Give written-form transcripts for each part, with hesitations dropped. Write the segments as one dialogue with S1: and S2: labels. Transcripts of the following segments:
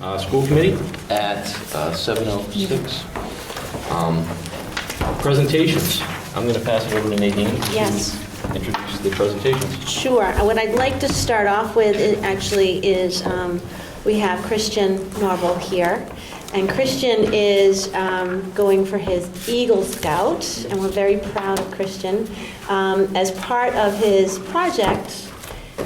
S1: School committee,
S2: At 7:06.
S1: presentations. I'm going to pass it over to Nadine.
S3: Yes.
S1: To introduce the presentations.
S3: Sure. What I'd like to start off with actually is we have Christian Norval here. And Christian is going for his Eagle Scout, and we're very proud of Christian. As part of his project,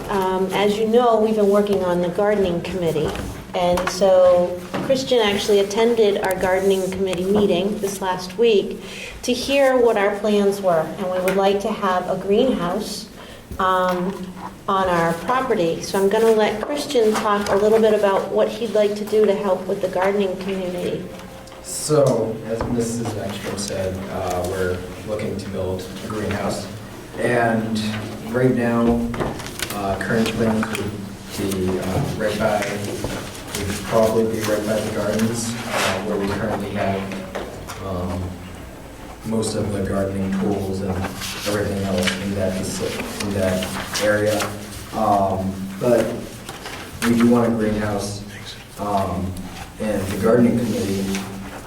S3: as you know, we've been working on the gardening committee. And so Christian actually attended our gardening committee meeting this last week to hear what our plans were. And we would like to have a greenhouse on our property. So I'm going to let Christian talk a little bit about what he'd like to do to help with the gardening community.
S4: So, as Mrs. Ekstrom said, we're looking to build a greenhouse. And right now, current plans would be would probably be right by the gardens, where we currently have most of the gardening tools and everything else in that area. But we do want a greenhouse, and the gardening committee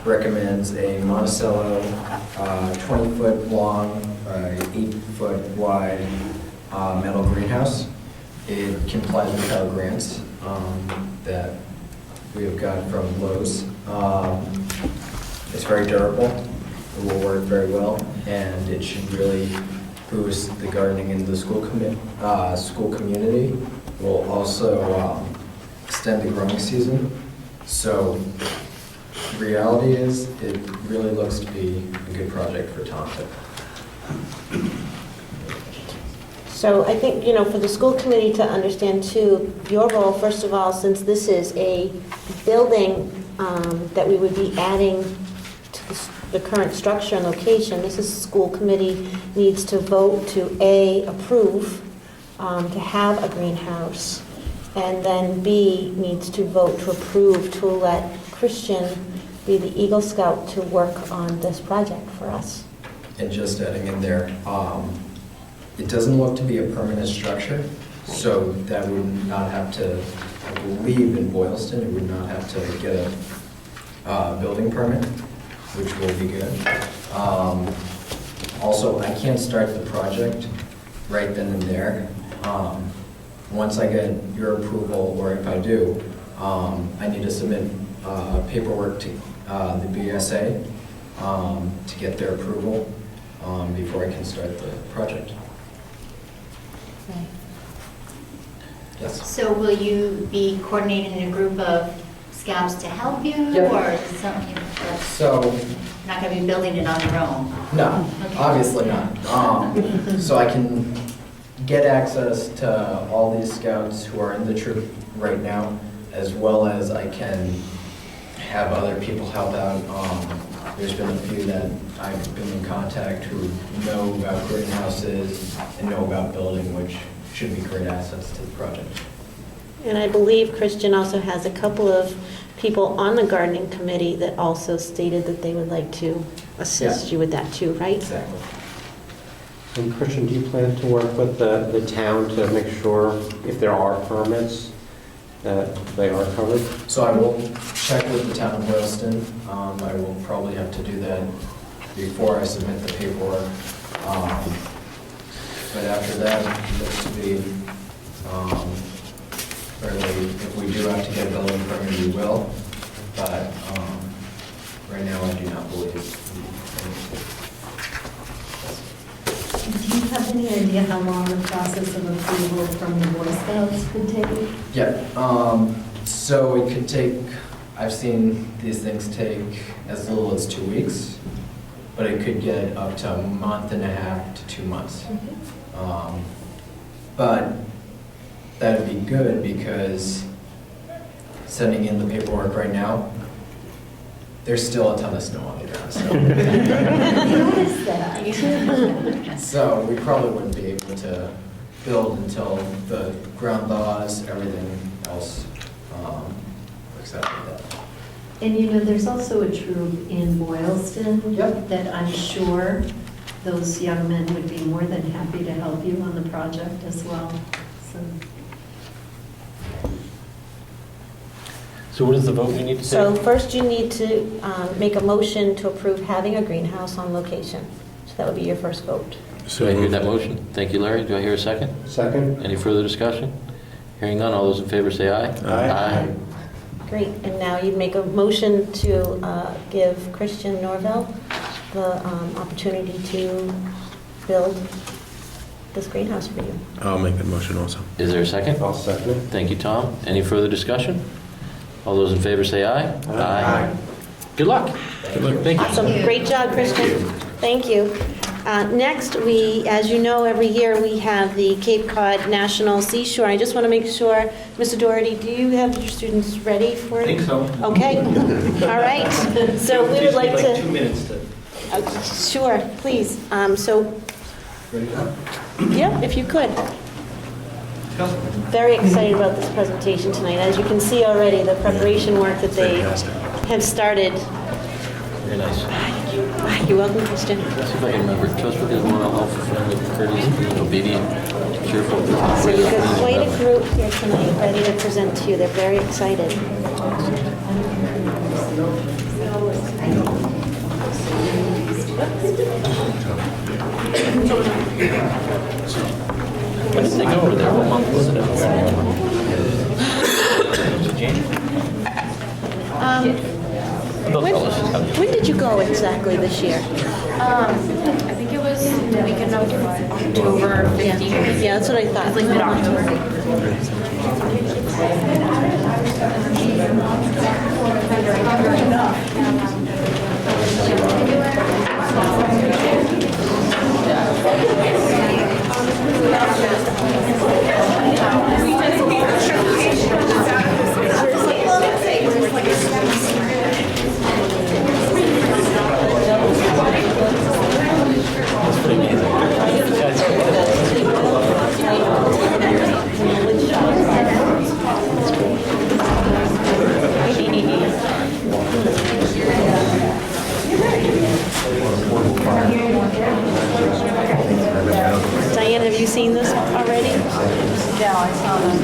S4: recommends a Monticello 20-foot long by 8-foot wide metal greenhouse. It complies with our grants that we have got from Lowe's. It's very durable, it will work very well, and it should really boost the gardening in the school community. It will also extend the growing season. So the reality is, it really looks to be a good project for Tompkins.
S3: So I think, for the school committee to understand too, your role, first of all, since this is a building that we would be adding to the current structure and location, this is school committee needs to vote to A, approve to have a greenhouse, and then B, needs to vote to approve to let Christian be the Eagle Scout to work on this project for us.
S4: And just adding in there, it doesn't look to be a permanent structure, so that would not have to, I believe in Boylston, it would not have to get a building permit, which will be good. Also, I can't start the project right then and there. Once I get your approval, or if I do, I need to submit paperwork to the BSA to get their approval before I can start the project.
S3: Right.
S4: Yes.
S5: So will you be coordinating a group of scouts to help you?
S4: Yep.
S5: Or is it something that's
S4: So,
S5: not going to be building it on your own?
S4: no,
S5: Okay.
S4: obviously not. So I can get access to all these scouts who are in the troop right now, as well as I can have other people help out. There's been a few that I've been in contact who know about greenhouses and know about building, which should be great assets to the project.
S3: And I believe Christian also has a couple of people on the gardening committee that also stated that they would like to assist
S4: Yeah.
S3: you with that too, right?
S4: Exactly.
S6: And Christian, do you plan to work with the town to make sure if there are permits that they are covered?
S4: So I will check with the town of Boylston. I will probably have to do that before I submit the paperwork. But after that, it looks to be fairly, if we do have to get a building permit, we will. But right now, I do not believe.
S7: Do you have any idea how long the process of approval from the Boy Scouts could take?
S4: Yeah, so it could take, I've seen these things take as little as 2 weeks, but it could get up to a month and a half to 2 months. But that'd be good because sending in the paperwork right now, there's still a ton of snow on the ground.
S7: I noticed that.
S4: So we probably wouldn't be able to build until the ground thaws, everything else works out like that.
S7: And there's also a troop in Boylston
S4: Yep.
S7: that I'm sure those young men would be more than happy to help you on the project as well. So
S1: So what is the vote we need to
S3: So
S1: take?
S3: first you need to make a motion to approve having a greenhouse on location. So that would be your first vote.
S2: Do I hear that motion? Thank you, Larry. Do I hear a second?
S6: Second?
S2: Any further discussion? Hearing none, all those in favor say aye.
S6: Aye.
S3: Great, and now you'd make a motion to give Christian Norvell the opportunity to build this greenhouse for you.
S8: I'll make that motion also.
S2: Is there a second?
S6: I'll second it.
S2: Thank you, Tom. Any further discussion? All those in favor say aye.
S6: Aye.
S2: Good luck.
S8: Good luck.
S2: Thank you.
S3: Awesome, great job, Christian. Thank you. Next, as you know, every year we have the Cape Cod National Seashore. I just want to make sure, Mr. Doherty, do you have your students ready for it?
S1: I think so.
S3: Okay, all right. So we would like to...
S1: 2 minutes to...
S3: Sure, please. Yeah, if you could. Very excited about this presentation tonight. As you can see already, the preparation work that they have started.
S1: Very nice.
S3: You're welcome, Christian.
S2: See if I can remember. Trustworthy is moral, helpful, friendly, courteous, obedient, cheerful.
S3: So you've got quite a group here tonight ready to present to you. They're very excited.
S1: When did they go over there? What month was it? Those fellows just have-
S3: When did you go exactly this year?
S9: I think it was the weekend of October 15th.
S3: Yeah, that's what I thought.
S9: It's like mid-October.
S3: Diane, have you seen this already?
S9: Yeah, I saw them.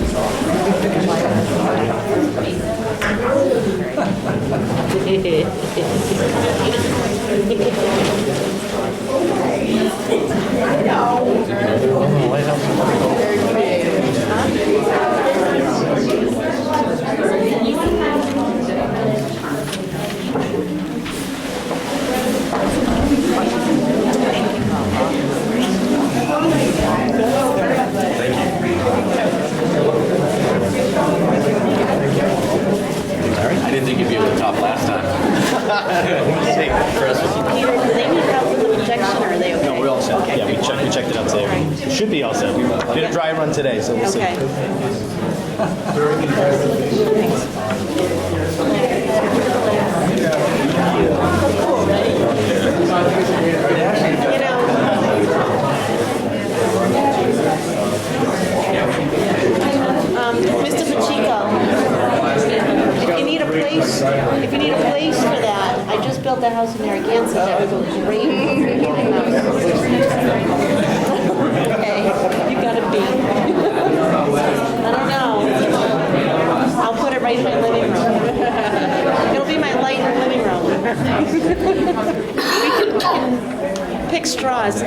S2: I didn't think you'd be able to top last time.
S3: Peter, do they need help with the projection, or are they okay?
S10: No, we're all set.
S3: Okay.
S10: Yeah, we checked it out today. It should be all set. We did a dry run today, so we'll see.
S3: Okay. You know, Mr. Pacheco, if you need a place for that, I just built a house in Narragansett that was a great house. Okay, you gotta be. I don't know. I'll put it right in my living room. It'll be my light living room. We can pick straws.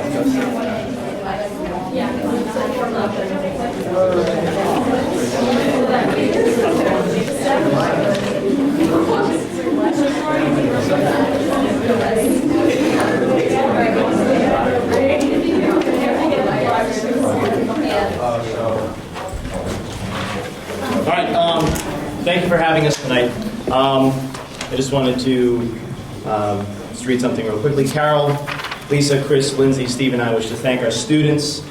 S10: All right, thank you for having us tonight. I just wanted to just read something real quickly. Carol, Lisa, Chris, Lindsay, Steve, and I wish to thank our students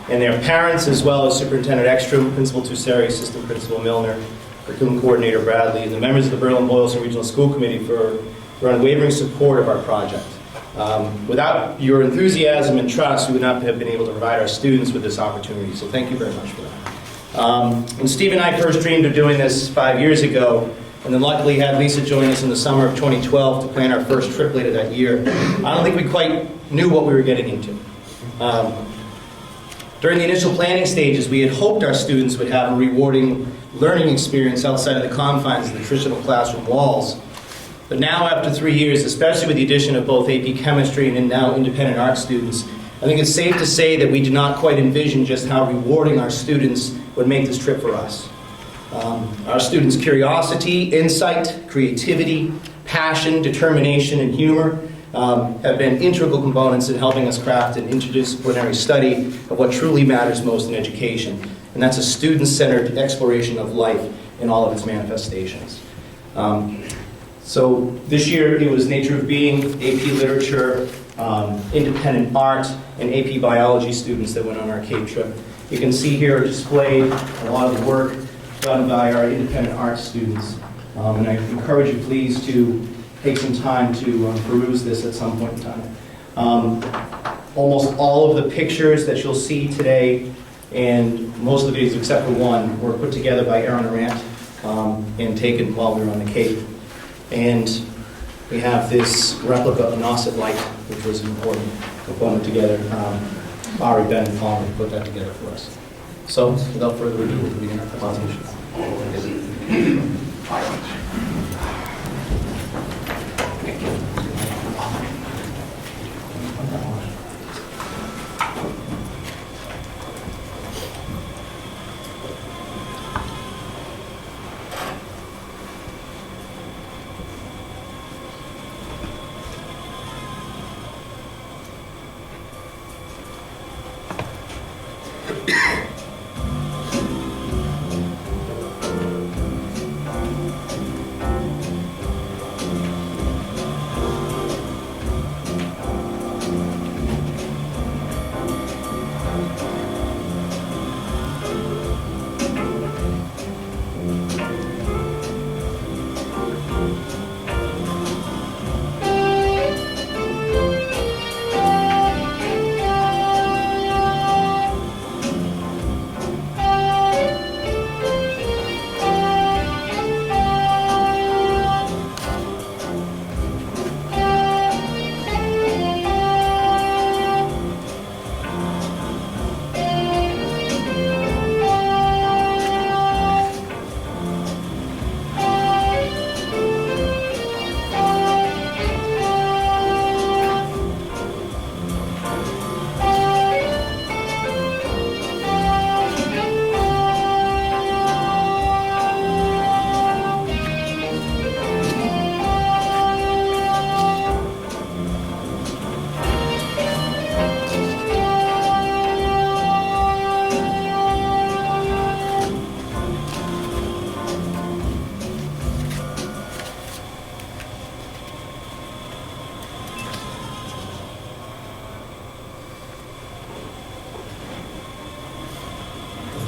S10: and their parents, as well as Superintendent Ekstrom, Principal Tusseri, Assistant Principal Milner, Curriculum Coordinator Bradley, and the members of the Berlin-Boylston Regional School Committee for their unwavering support of our project. Without your enthusiasm and trust, we would not have been able to provide our students with this opportunity, so thank you very much for that. When Steve and I first dreamed of doing this 5 years ago, and then luckily had Lisa join us in the summer of 2012 to plan our first trip later that year, I don't think we quite knew what we were getting into. During the initial planning stages, we had hoped our students would have a rewarding learning experience outside of the confines of the traditional classroom walls. But now, after 3 years, especially with the addition of both AP Chemistry and now independent art students, I think it's safe to say that we did not quite envision just how rewarding our students would make this trip for us. Our students' curiosity, insight, creativity, passion, determination, and humor have been integral components in helping us craft an interdisciplinary study of what truly matters most in education. And that's a student-centered exploration of life in all of its manifestations. So this year it was Nature of Being, AP Literature, Independent Art, and AP Biology students that went on our Cape trip. You can see here displayed a lot of the work done by our Independent Art students. And I encourage you please to take some time to peruse this at some point in time. Almost all of the pictures that you'll see today, and most of the videos except for one, were put together by Aaron Arant and taken while we were on the Cape. And we have this replica of Nauset Light, which was an important component together. Ari, Ben, and Palmer put that together for us. So, without further ado, we'll begin our presentation.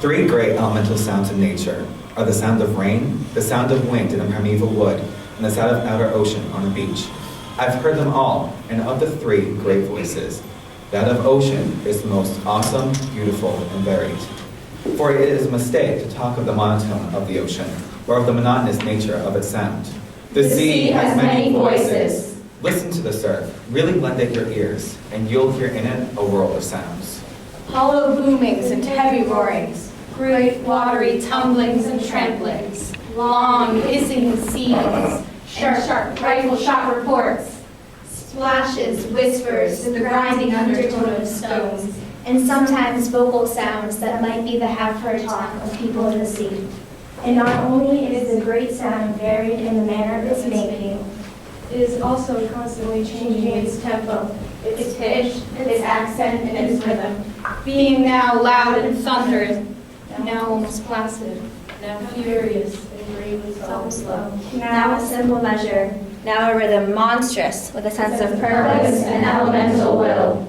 S8: Three great elemental sounds in nature are the sound of rain, the sound of wind in a primeval wood, and the sound of outer ocean on a beach. I've heard them all, and of the three great voices, that of ocean is the most awesome, beautiful, and varied. For it is a mistake to talk of the monotone of the ocean, or of the monotonous nature of its sound. The sea has many voices. Listen to the surf, really lend it your ears, and you'll hear in it a world of sounds.
S11: Hollow boomings and heavy roarings, great watery tumblings and tramplings, long hissing seas, sharp rifle shot reports,
S12: splashes, whispers, and the grinding undertone of stones,
S13: and sometimes vocal sounds that might be the half-heard talk of people in the sea. And not only is the great sound varied in the manner of its making,
S12: it is also constantly changing its tempo, its pitch, its accent, and its rhythm,
S11: being now loud and thunderous, now almost placid,
S12: now furious and gravely slow.
S13: Now a simple measure, now a rhythm monstrous with a sense of
S12: purpose and elemental will.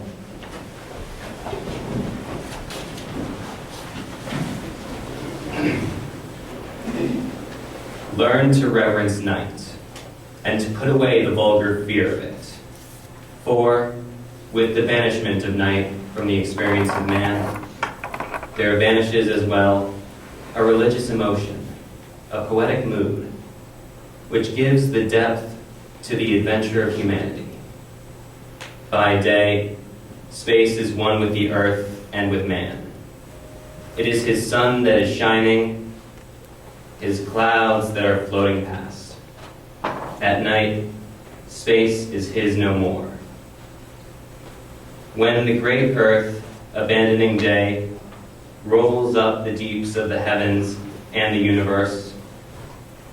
S14: Learn to reverence night, and to put away the vulgar fear of it. For, with the banishment of night from the experience of man, there vanishes as well a religious emotion, a poetic mood, which gives the depth to the adventure of humanity. By day, space is one with the earth and with man. It is his sun that is shining, his clouds that are floating past. At night, space is his no more. When the great earth, abandoning day, rolls up the deeps of the heavens and the universe,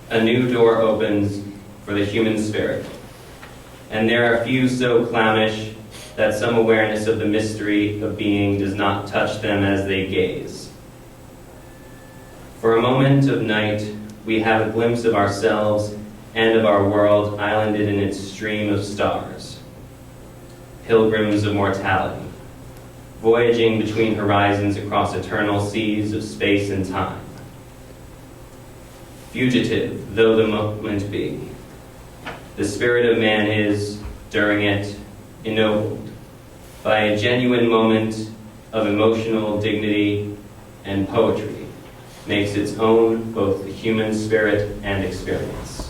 S14: a new door opens for the human spirit. And there are few so clownish that some awareness of the mystery of being does not touch them as they gaze. For a moment of night, we have a glimpse of ourselves and of our world islanded in its stream of stars. Pilgrims of mortality, voyaging between horizons across eternal seas of space and time. Fugitive though the moment be, the spirit of man is, during it, ennobled by a genuine moment of emotional dignity and poetry, makes its own both the human spirit and experience.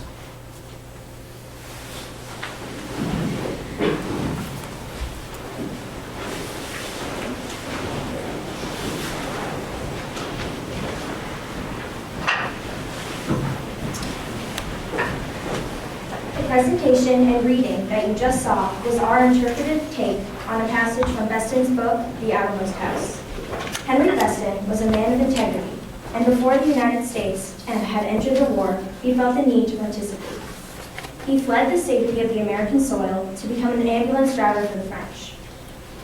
S13: The presentation and reading that you just saw was our interpretive take on a passage from Beston's book, The Outermost House. Henry Beston was a man of integrity, and before the United States had entered the war, he felt the need to participate. He fled the safety of the American soil to become an ambulance driver for the French.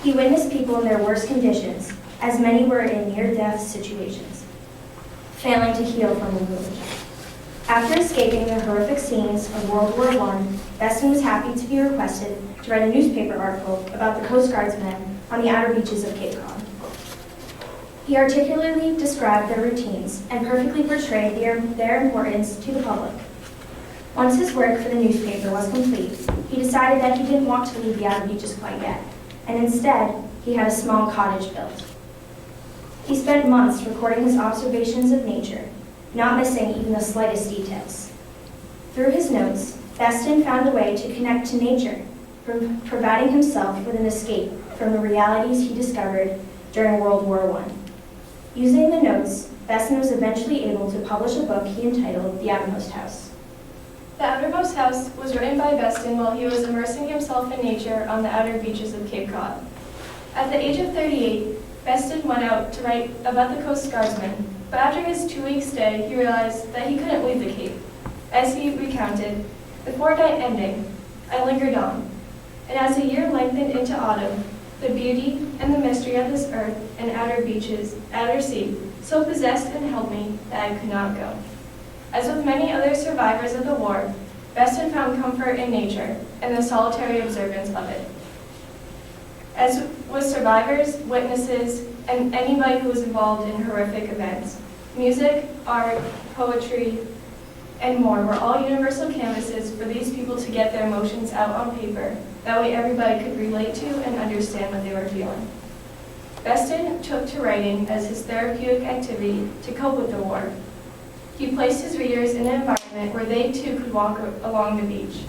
S13: He witnessed people in their worst conditions, as many were in near-death situations, failing to heal from a wound. After escaping the horrific scenes of World War I, Beston was happy to be requested to write a newspaper article about the Coast Guardsmen on the outer beaches of Cape Cod. He articulately described their routines and perfectly portrayed their importance to the public. Once his work for the newspaper was complete, he decided that he didn't want to leave the outer beaches quite yet, and instead, he had a small cottage built. He spent months recording his observations of nature, not missing even the slightest details. Through his notes, Beston found a way to connect to nature, providing himself with an escape from the realities he discovered during World War I. Using the notes, Beston was eventually able to publish a book he entitled The Outermost House.
S12: The Outermost House was written by Beston while he was immersing himself in nature on the outer beaches of Cape Cod. At the age of 38, Beston went out to write about the Coast Guardsmen, but after his 2-week stay, he realized that he couldn't leave the Cape. As he recounted, "The fortnight ending, I lingered on, and as the year lengthened into autumn, the beauty and the mystery of this earth and outer beaches, outer sea, so possessed and held me that I could not go." As with many other survivors of the war, Beston found comfort in nature and the solitary observance of it. As with survivors, witnesses, and anybody who was involved in horrific events, music, art, poetry, and more were all universal canvases for these people to get their emotions out on paper. That way everybody could relate to and understand what they were feeling. Beston took to writing as his therapeutic activity to cope with the war. He placed his readers in an environment where they too could walk along the beach.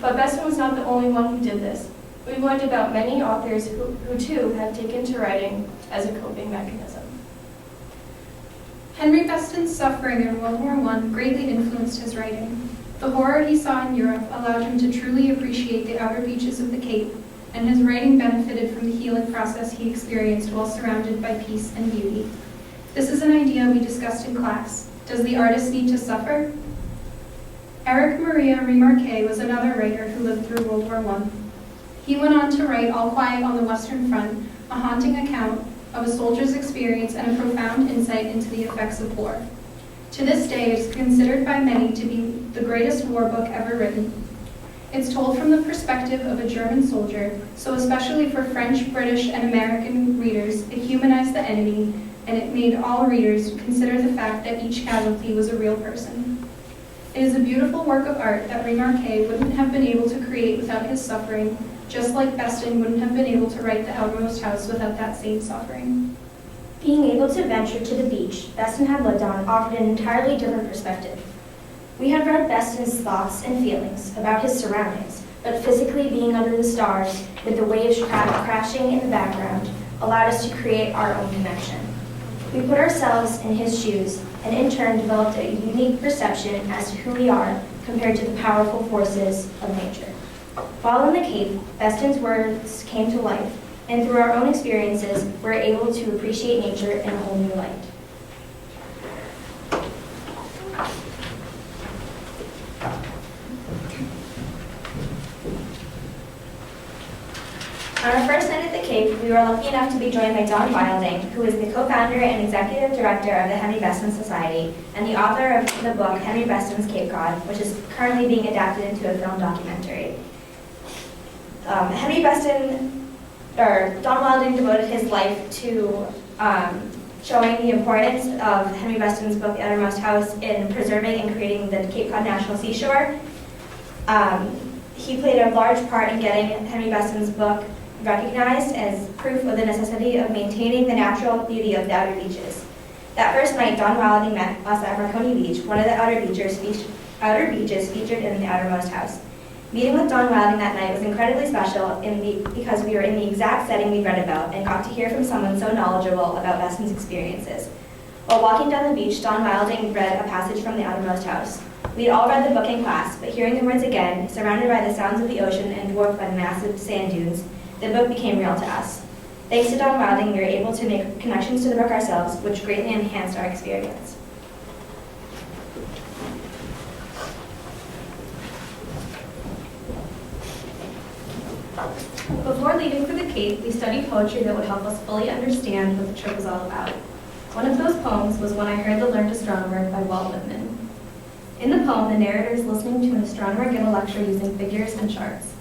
S12: But Beston was not the only one who did this. We learned about many authors who too have taken to writing as a coping mechanism.
S11: Henry Beston's suffering in World War I greatly influenced his writing. The horror he saw in Europe allowed him to truly appreciate the outer beaches of the Cape, and his writing benefited from the healing process he experienced while surrounded by peace and beauty. This is an idea we discussed in class. Does the artist need to suffer? Eric Maria Remarque was another writer who lived through World War I. He went on to write All Quiet on the Western Front, a haunting account of a soldier's experience and a profound insight into the effects of war. To this day, it is considered by many to be the greatest war book ever written. It's told from the perspective of a German soldier, so especially for French, British, and American readers, it humanized the enemy, and it made all readers consider the fact that each casualty was a real person. It is a beautiful work of art that Remarque wouldn't have been able to create without his suffering, just like Beston wouldn't have been able to write The Outermost House without that same suffering.
S13: Being able to venture to the beach Beston had lived on offered an entirely different perspective. We had read Beston's thoughts and feelings about his surroundings, but physically being under the stars with the waves crashing in the background allowed us to create our own connection. We put ourselves in his shoes and in turn developed a unique perception as to who we are compared to the powerful forces of nature. While in the Cape, Beston's words came to life, and through our own experiences, we're able to appreciate nature in a whole new light. On our first night at the Cape, we were lucky enough to be joined by Don Wilding, who is the co-founder and executive director of the Henry Beston Society and the author of the book Henry Beston's Cape Cod, which is currently being adapted into a film documentary. Don Wilding devoted his life to showing the importance of Henry Beston's book, The Outermost House, in preserving and creating the Cape Cod National Seashore. He played a large part in getting Henry Beston's book recognized as proof of the necessity of maintaining the natural beauty of the outer beaches. That first night, Don Wilding met us at Marconi Beach, one of the outer beaches featured in The Outermost House. Meeting with Don Wilding that night was incredibly special because we were in the exact setting we read about and got to hear from someone so knowledgeable about Beston's experiences. While walking down the beach, Don Wilding read a passage from The Outermost House. We had all read the book in class, but hearing the words again, surrounded by the sounds of the ocean and dwarfed by the massive sand dunes, the book became real to us. Thanks to Don Wilding, we were able to make connections to the book ourselves, which greatly enhanced our experience. Before leaving for the Cape, we studied poetry that would help us fully understand what the trip was all about. One of those poems was When I Heard the Learned Astronomer by Walt Whitman. In the poem, the narrator is listening to an astronomer give a lecture using figures and charts.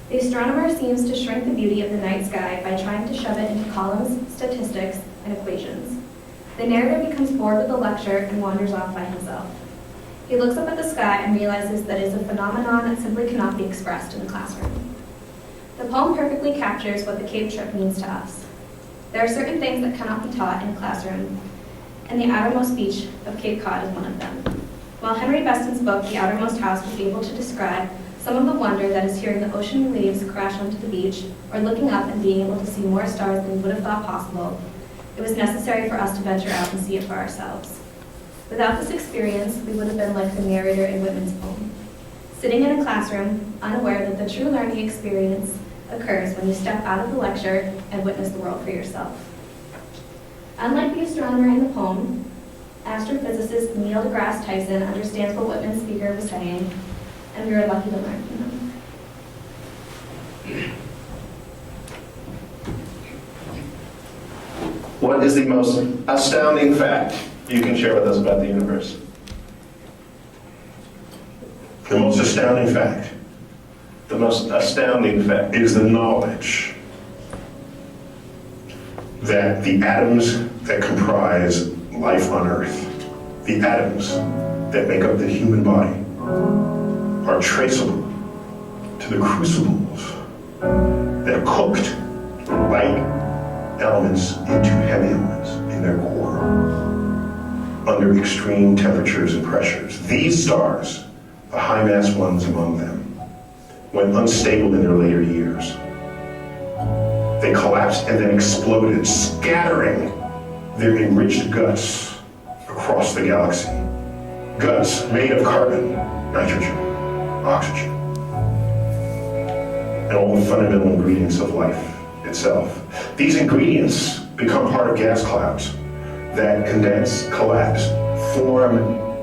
S13: The astronomer seems to shrink the beauty of the night sky by trying to shove it into columns, statistics, and equations. The narrator becomes bored with the lecture and wanders off by himself. He looks up at the sky and realizes that it is a phenomenon that simply cannot be expressed in the classroom. The poem perfectly captures what the Cape trip means to us. There are certain things that cannot be taught in a classroom, and the outermost beach of Cape Cod is one of them. While Henry Beston's book, The Outermost House, was able to describe some of the wonder that is hearing the ocean waves crash onto the beach, or looking up and being able to see more stars than we would have thought possible, it was necessary for us to venture out and see it for ourselves. Without this experience, we would have been like the narrator in Whitman's poem, sitting in a classroom, unaware that the true learning experience occurs when you step out of the lecture and witness the world for yourself. Unlike the astronomer in the poem, astrophysicist Neil deGrasse Tyson understands what Whitman's speaker was saying, and we were lucky to learn from him.
S15: What is the most astounding fact you can share with us about the universe? The most astounding fact. The most astounding fact is the knowledge that the atoms that comprise life on Earth, the atoms that make up the human body, are traceable to the crucibles that cooked light elements into heavy elements in their core under extreme temperatures and pressures. These stars, the high-mass ones among them, when unstable in their later years, they collapsed and then exploded, scattering their enriched guts across the galaxy. Guts made of carbon, nitrogen, oxygen, and all the fundamental ingredients of life itself. These ingredients become part of gas clouds that condense, collapse, form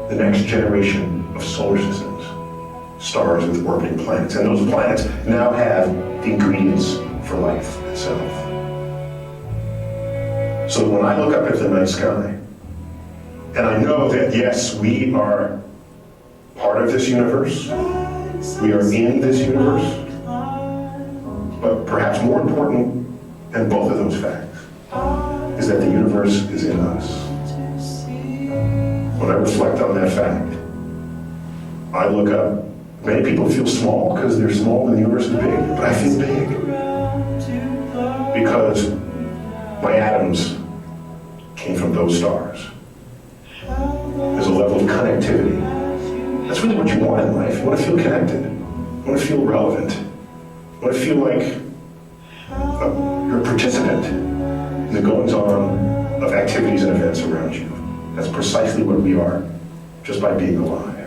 S15: the next generation of solar systems, stars with orbiting planets. And those planets now have the ingredients for life itself. So when I look up at the night sky, and I know that, yes, we are part of this universe, we are in this universe, but perhaps more important than both of those facts is that the universe is in us. When I reflect on that fact, I look up. Many people feel small because they're small and the universe is big, but I feel big because my atoms came from those stars. There's a level of connectivity. That's really what you want in life. You want to feel connected. You want to feel relevant. You want to feel like you're a participant in the goings-on of activities and events around you. That's precisely what we are, just by being alive.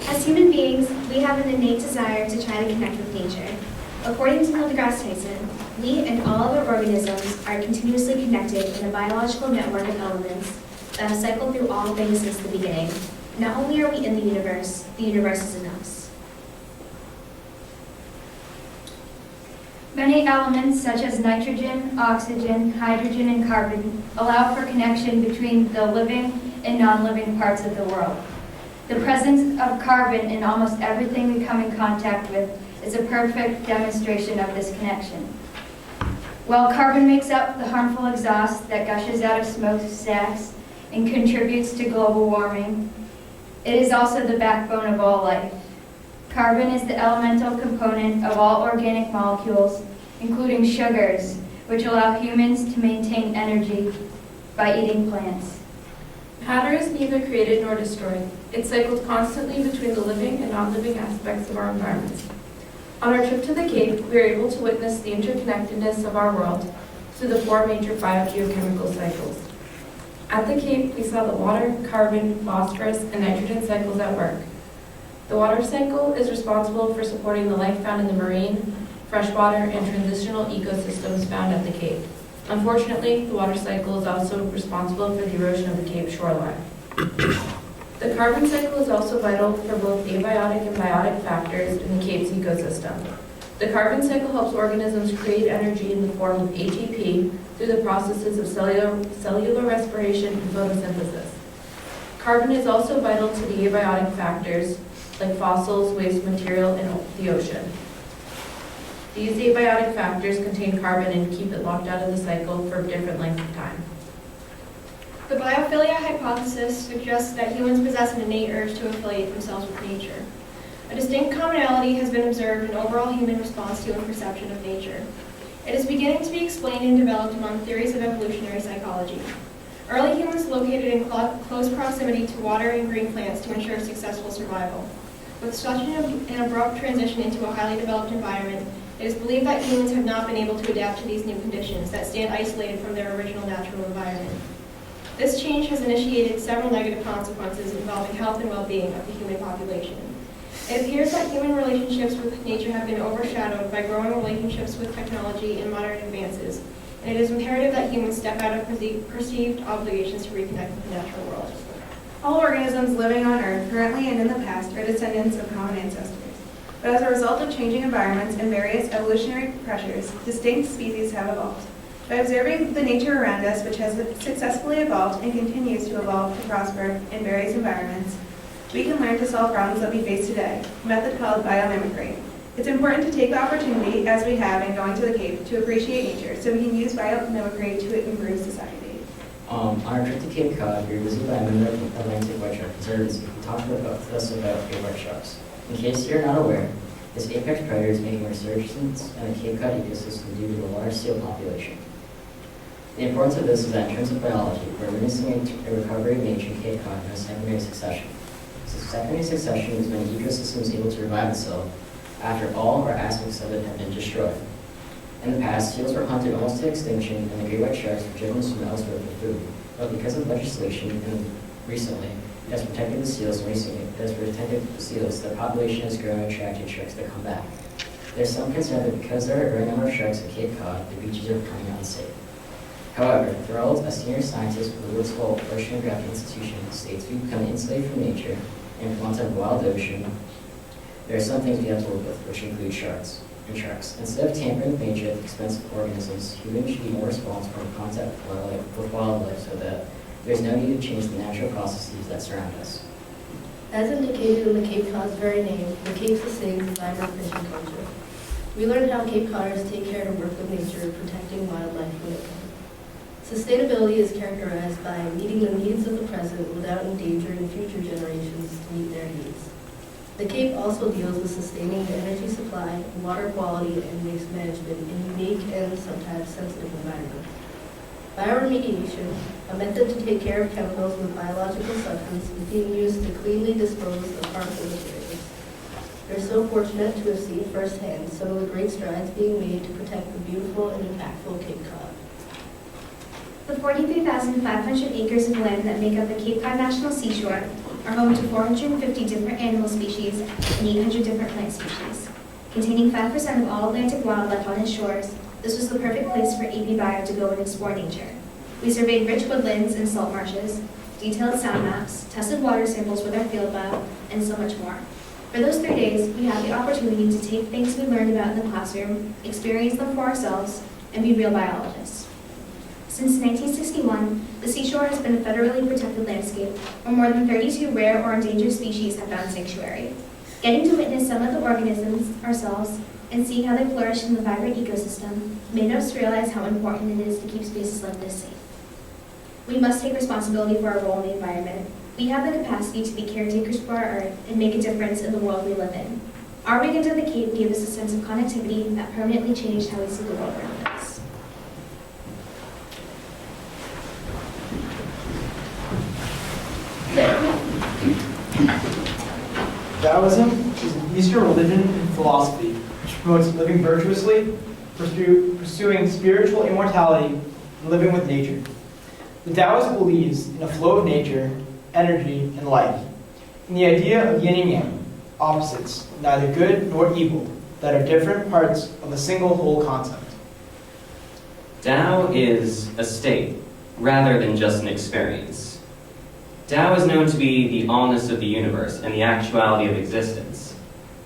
S13: As human beings, we have an innate desire to try to connect with nature. According to Neil deGrasse Tyson, we and all other organisms are continuously connected in a biological network of elements that have cycled through all things since the beginning. Not only are we in the universe is in us.
S16: Many elements such as nitrogen, oxygen, hydrogen, and carbon allow for connection between the living and non-living parts of the world. The presence of carbon in almost everything we come in contact with is a perfect demonstration of this connection. While carbon makes up the harmful exhaust that gushes out of smokestacks and contributes to global warming, it is also the backbone of all life. Carbon is the elemental component of all organic molecules, including sugars, which allow humans to maintain energy by eating plants.
S17: Matter is neither created nor destroyed. It cycles constantly between the living and non-living aspects of our environment. On our trip to the Cape, we were able to witness the interconnectedness of our world through the 4 major biogeochemical cycles. At the Cape, we saw the water, carbon, phosphorus, and nitrogen cycles at work. The water cycle is responsible for supporting the life found in the marine, freshwater, and transitional ecosystems found at the Cape. Unfortunately, the water cycle is also responsible for the erosion of the Cape shoreline. The carbon cycle is also vital for both abiotic and biotic factors in the Cape's ecosystem. The carbon cycle helps organisms create energy in the form of ATP through the processes of cellular respiration and photosynthesis. Carbon is also vital to the abiotic factors like fossils, waste material, and the ocean. These abiotic factors contain carbon and keep it locked out of the cycle for different lengths of time.
S12: The biophilia hypothesis suggests that humans possess an innate urge to affiliate themselves with nature. A distinct commonality has been observed in overall human response to and perception of nature. It is beginning to be explained and developed among theories of evolutionary psychology. Early humans located in close proximity to water and green plants to ensure successful survival. With such an abrupt transition into a highly developed environment, it is believed that humans have not been able to adapt to these new conditions that stand isolated from their original natural environment. This change has initiated several negative consequences involving health and well-being of the human population. It appears that human relationships with nature have been overshadowed by growing relationships with technology and modern advances, and it is imperative that humans step out of perceived obligations to reconnect with the natural world.
S18: All organisms living on Earth, currently and in the past, are descendants of common ancestors. But as a result of changing environments and various evolutionary pressures, distinct species have evolved. By observing the nature around us, which has successfully evolved and continues to evolve to prosper in various environments, we can learn to solve problems that we face today, a method called biomimicry. It's important to take the opportunity, as we have in going to the Cape, to appreciate nature, so we can use biomimicry to improve society.
S19: On our trip to Cape Cod, we were visited by a member of the Atlantic Whiteshark Conservancy who talked with us about great white sharks. In case you're not aware, this apex predator is making a resurgence in the Cape Cod ecosystem due to the large seal population. The importance of this is that in terms of biology, we're witnessing a recovery of nature in Cape Cod in a secondary succession. Secondary succession is when an ecosystem is able to revive itself after all or aspects of it have been destroyed. In the past, seals were hunted almost to extinction and the great white sharks were driven to swim elsewhere for food. But because of legislation and recently, it has protected the seals, the population has grown and attracted sharks that come back. There's some concern that because there are a great number of sharks at Cape Cod, the beaches are becoming unsafe. However, Thorold, a senior scientist with the Woods Hole Oceanographic Institution, states we've become insulated from nature, and if we want to have a wild ocean, there are some things we have to work with, which include sharks. Instead of tampering with nature at the expense of organisms, humans should be more responsible in contact with wildlife so that there's no need to change the natural processes that surround us.
S17: As indicated in the Cape Cod's very name, the Cape sustains the vibrant fishing culture. We learned how Cape Codders take care to work with nature, protecting wildlife from it. Sustainability is characterized by meeting the needs of the present without endangering future generations to meet their needs. The Cape also deals with sustaining the energy supply, water quality, and waste management in unique and sometimes sensitive environments. Bioremediation, a method to take care of chemicals with biological substance, is being used to cleanly dispose of harmful materials. We're so fortunate to have seen firsthand some of the great strides being made to protect the beautiful and impactful Cape Cod.
S13: The 43,500 acres of land that make up the Cape Cod National Seashore are home to 450 different animal species and 800 different plant species. Containing 5% of all Atlantic wildlife on its shores, this was the perfect place for AP Bio to go and explore nature. We surveyed rich woodlands and salt marshes, detailed sound maps, tested water samples with our field lab, and so much more. For those 3 days, we had the opportunity to take things we learned about in the classroom, experience them for ourselves, and be real biologists. Since 1961, the seashore has been a federally protected landscape where more than 32 rare or endangered species have found sanctuary. Getting to witness some of the organisms ourselves and seeing how they flourish in the vibrant ecosystem made us realize how important it is to keep spaces like this safe. We must take responsibility for our role in the environment. We have the capacity to be caretakers for our Earth and make a difference in the world we live in. Our weekend at the Cape gave us a sense of connectivity that permanently changed how we see the world around us.
S20: Taoism is an Eastern religion and philosophy which promotes living virtuously, pursuing spiritual immortality, and living with nature. The Taoist believes in a flow of nature, energy, and life, in the idea of yin and yang, opposites, neither good nor evil, that are different parts of a single whole concept.
S14: Tao is a state, rather than just an experience. Tao is known to be the allness of the universe and the actuality of existence,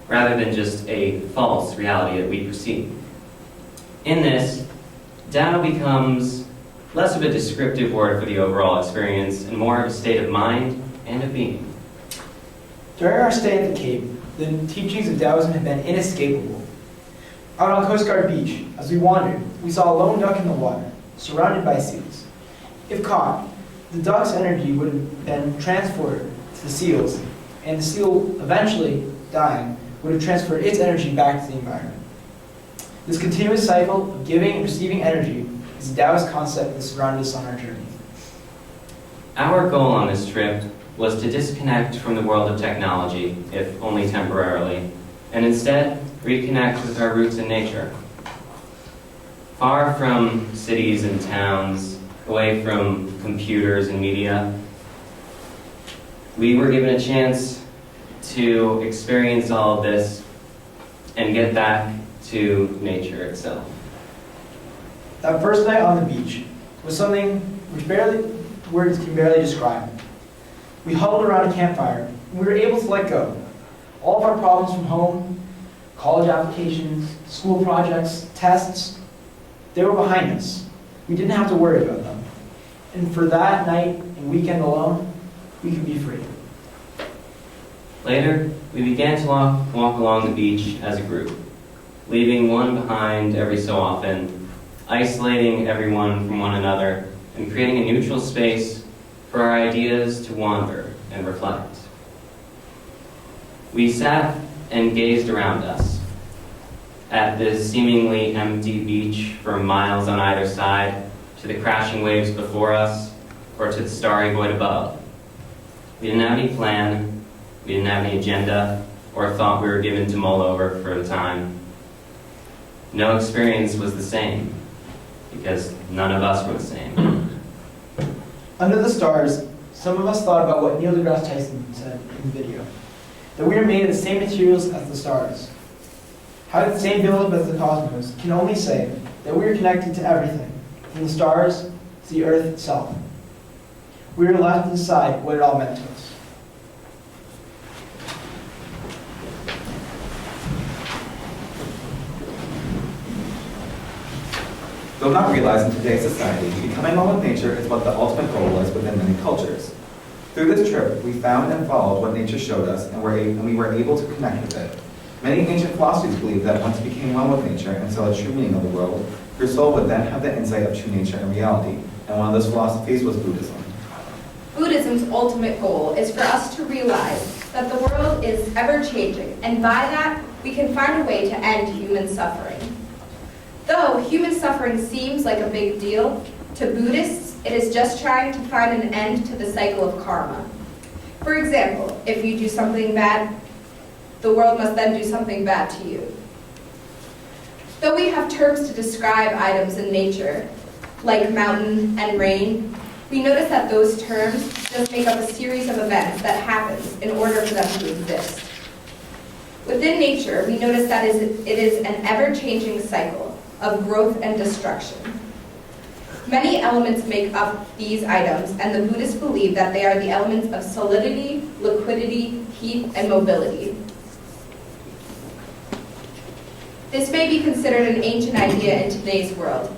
S14: rather than just a false reality that we perceive. In this, Tao becomes less of a descriptive word for the overall experience and more of a state of mind and of being.
S20: During our stay at the Cape, the teachings of Taoism have been inescapable. Out on Coast Guard Beach, as we wandered, we saw a lone duck in the water, surrounded by seals. If caught, the duck's energy would have been transferred to the seals, and the seal, eventually dying, would have transferred its energy back to the environment. This continuous cycle of giving and receiving energy is a Taoist concept that surrounded us on our journey.
S14: Our goal on this trip was to disconnect from the world of technology, if only temporarily, and instead reconnect with our roots in nature. Far from cities and towns, away from computers and media, we were given a chance to experience all of this and get back to nature itself.
S20: That first night on the beach was something which words can barely describe. We huddled around a campfire, and we were able to let go. All of our problems from home, college applications, school projects, tests, they were behind us. We didn't have to worry about them. And for that night and weekend alone, we could be free.
S14: Later, we began to walk along the beach as a group, leaving one behind every so often, isolating everyone from one another, and creating a neutral space for our ideas to wander and reflect. We sat and gazed around us at this seemingly empty beach for miles on either side, to the crashing waves before us, or to the starry void above. We didn't have any plan, we didn't have any agenda, or a thought we were given to mull over for the time. No experience was the same, because none of us were the same.
S20: Under the stars, some of us thought about what Neil deGrasse Tyson said in the video, that we are made of the same materials as the stars. How did the same buildup as the cosmos can only say that we are connected to everything, from the stars to the earth itself. We are left to decide what it all meant to us.
S8: Though not realized in today's society, becoming one with nature is what the ultimate goal is within many cultures. Through this trip, we found and followed what nature showed us, and we were able to connect with it. Many ancient philosophies believed that once you became one with nature and saw the true meaning of the world, your soul would then have the insight of true nature and reality, and one of those philosophies was Buddhism.
S21: Buddhism's ultimate goal is for us to realize that the world is ever-changing, and by that, we can find a way to end human suffering. Though human suffering seems like a big deal, to Buddhists, it is just trying to find an end to the cycle of karma. For example, if you do something bad, the world must then do something bad to you. Though we have terms to describe items in nature, like mountain and rain, we notice that those terms just make up a series of events that happens in order for them to exist. Within nature, we notice that it is an ever-changing cycle of growth and destruction. Many elements make up these items, and the Buddhists believe that they are the elements of solidity, liquidity, heat, and mobility. This may be considered an ancient idea in today's world,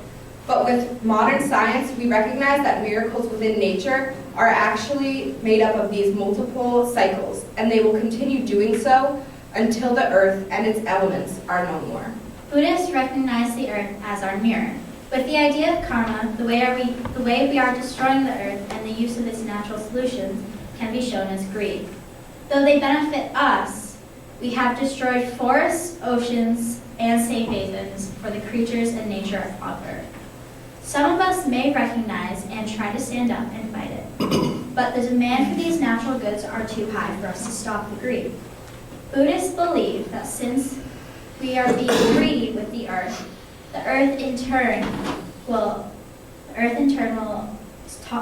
S21: but with modern science, we recognize that miracles within nature are actually made up of these multiple cycles, and they will continue doing so until the earth and its elements are no more.
S13: Buddhists recognize the earth as our mirror. With the idea of karma, the way we are destroying the earth and the use of its natural solutions can be shown as greed. Though they benefit us, we have destroyed forests, oceans, and safe havens for the creatures and nature of Earth. Some of us may recognize and try to stand up and fight it, but the demand for these natural goods are too high for us to stop the greed. Buddhists believe that since we are being greedy with the earth in turn will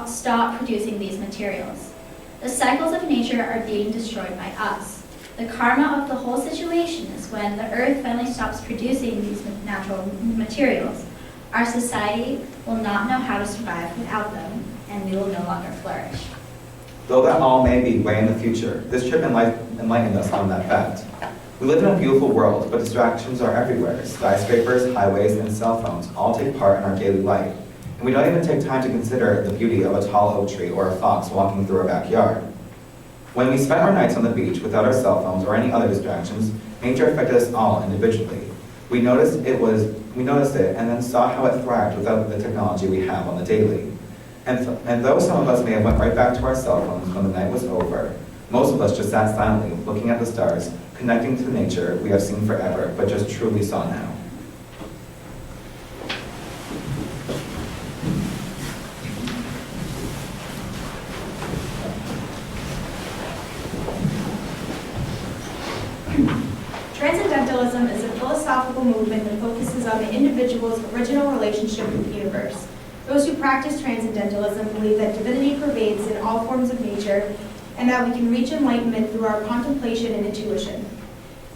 S13: stop producing these materials. The cycles of nature are being destroyed by us. The karma of the whole situation is when the earth finally stops producing these natural materials. Our society will not know how to survive without them, and we will no longer flourish.
S8: Though that all may be way in the future, this trip enlightened us on that fact. We live in a beautiful world, but distractions are everywhere. Skyscrapers, highways, and cell phones all take part in our daily life. And we don't even take time to consider the beauty of a tall oak tree or a fox walking through our backyard. When we spent our nights on the beach without our cell phones or any other distractions, nature affected us all individually. We noticed it and then saw how it thrived without the technology we have on the daily. And though some of us may have went right back to our cell phones when the night was over, most of us just sat silently, looking at the stars, connecting to nature we have seen forever, but just truly saw now.
S18: Transcendentalism is a philosophical movement that focuses on the individual's original relationship with the universe. Those who practice transcendentalism believe that divinity pervades in all forms of nature and that we can reach enlightenment through our contemplation and intuition.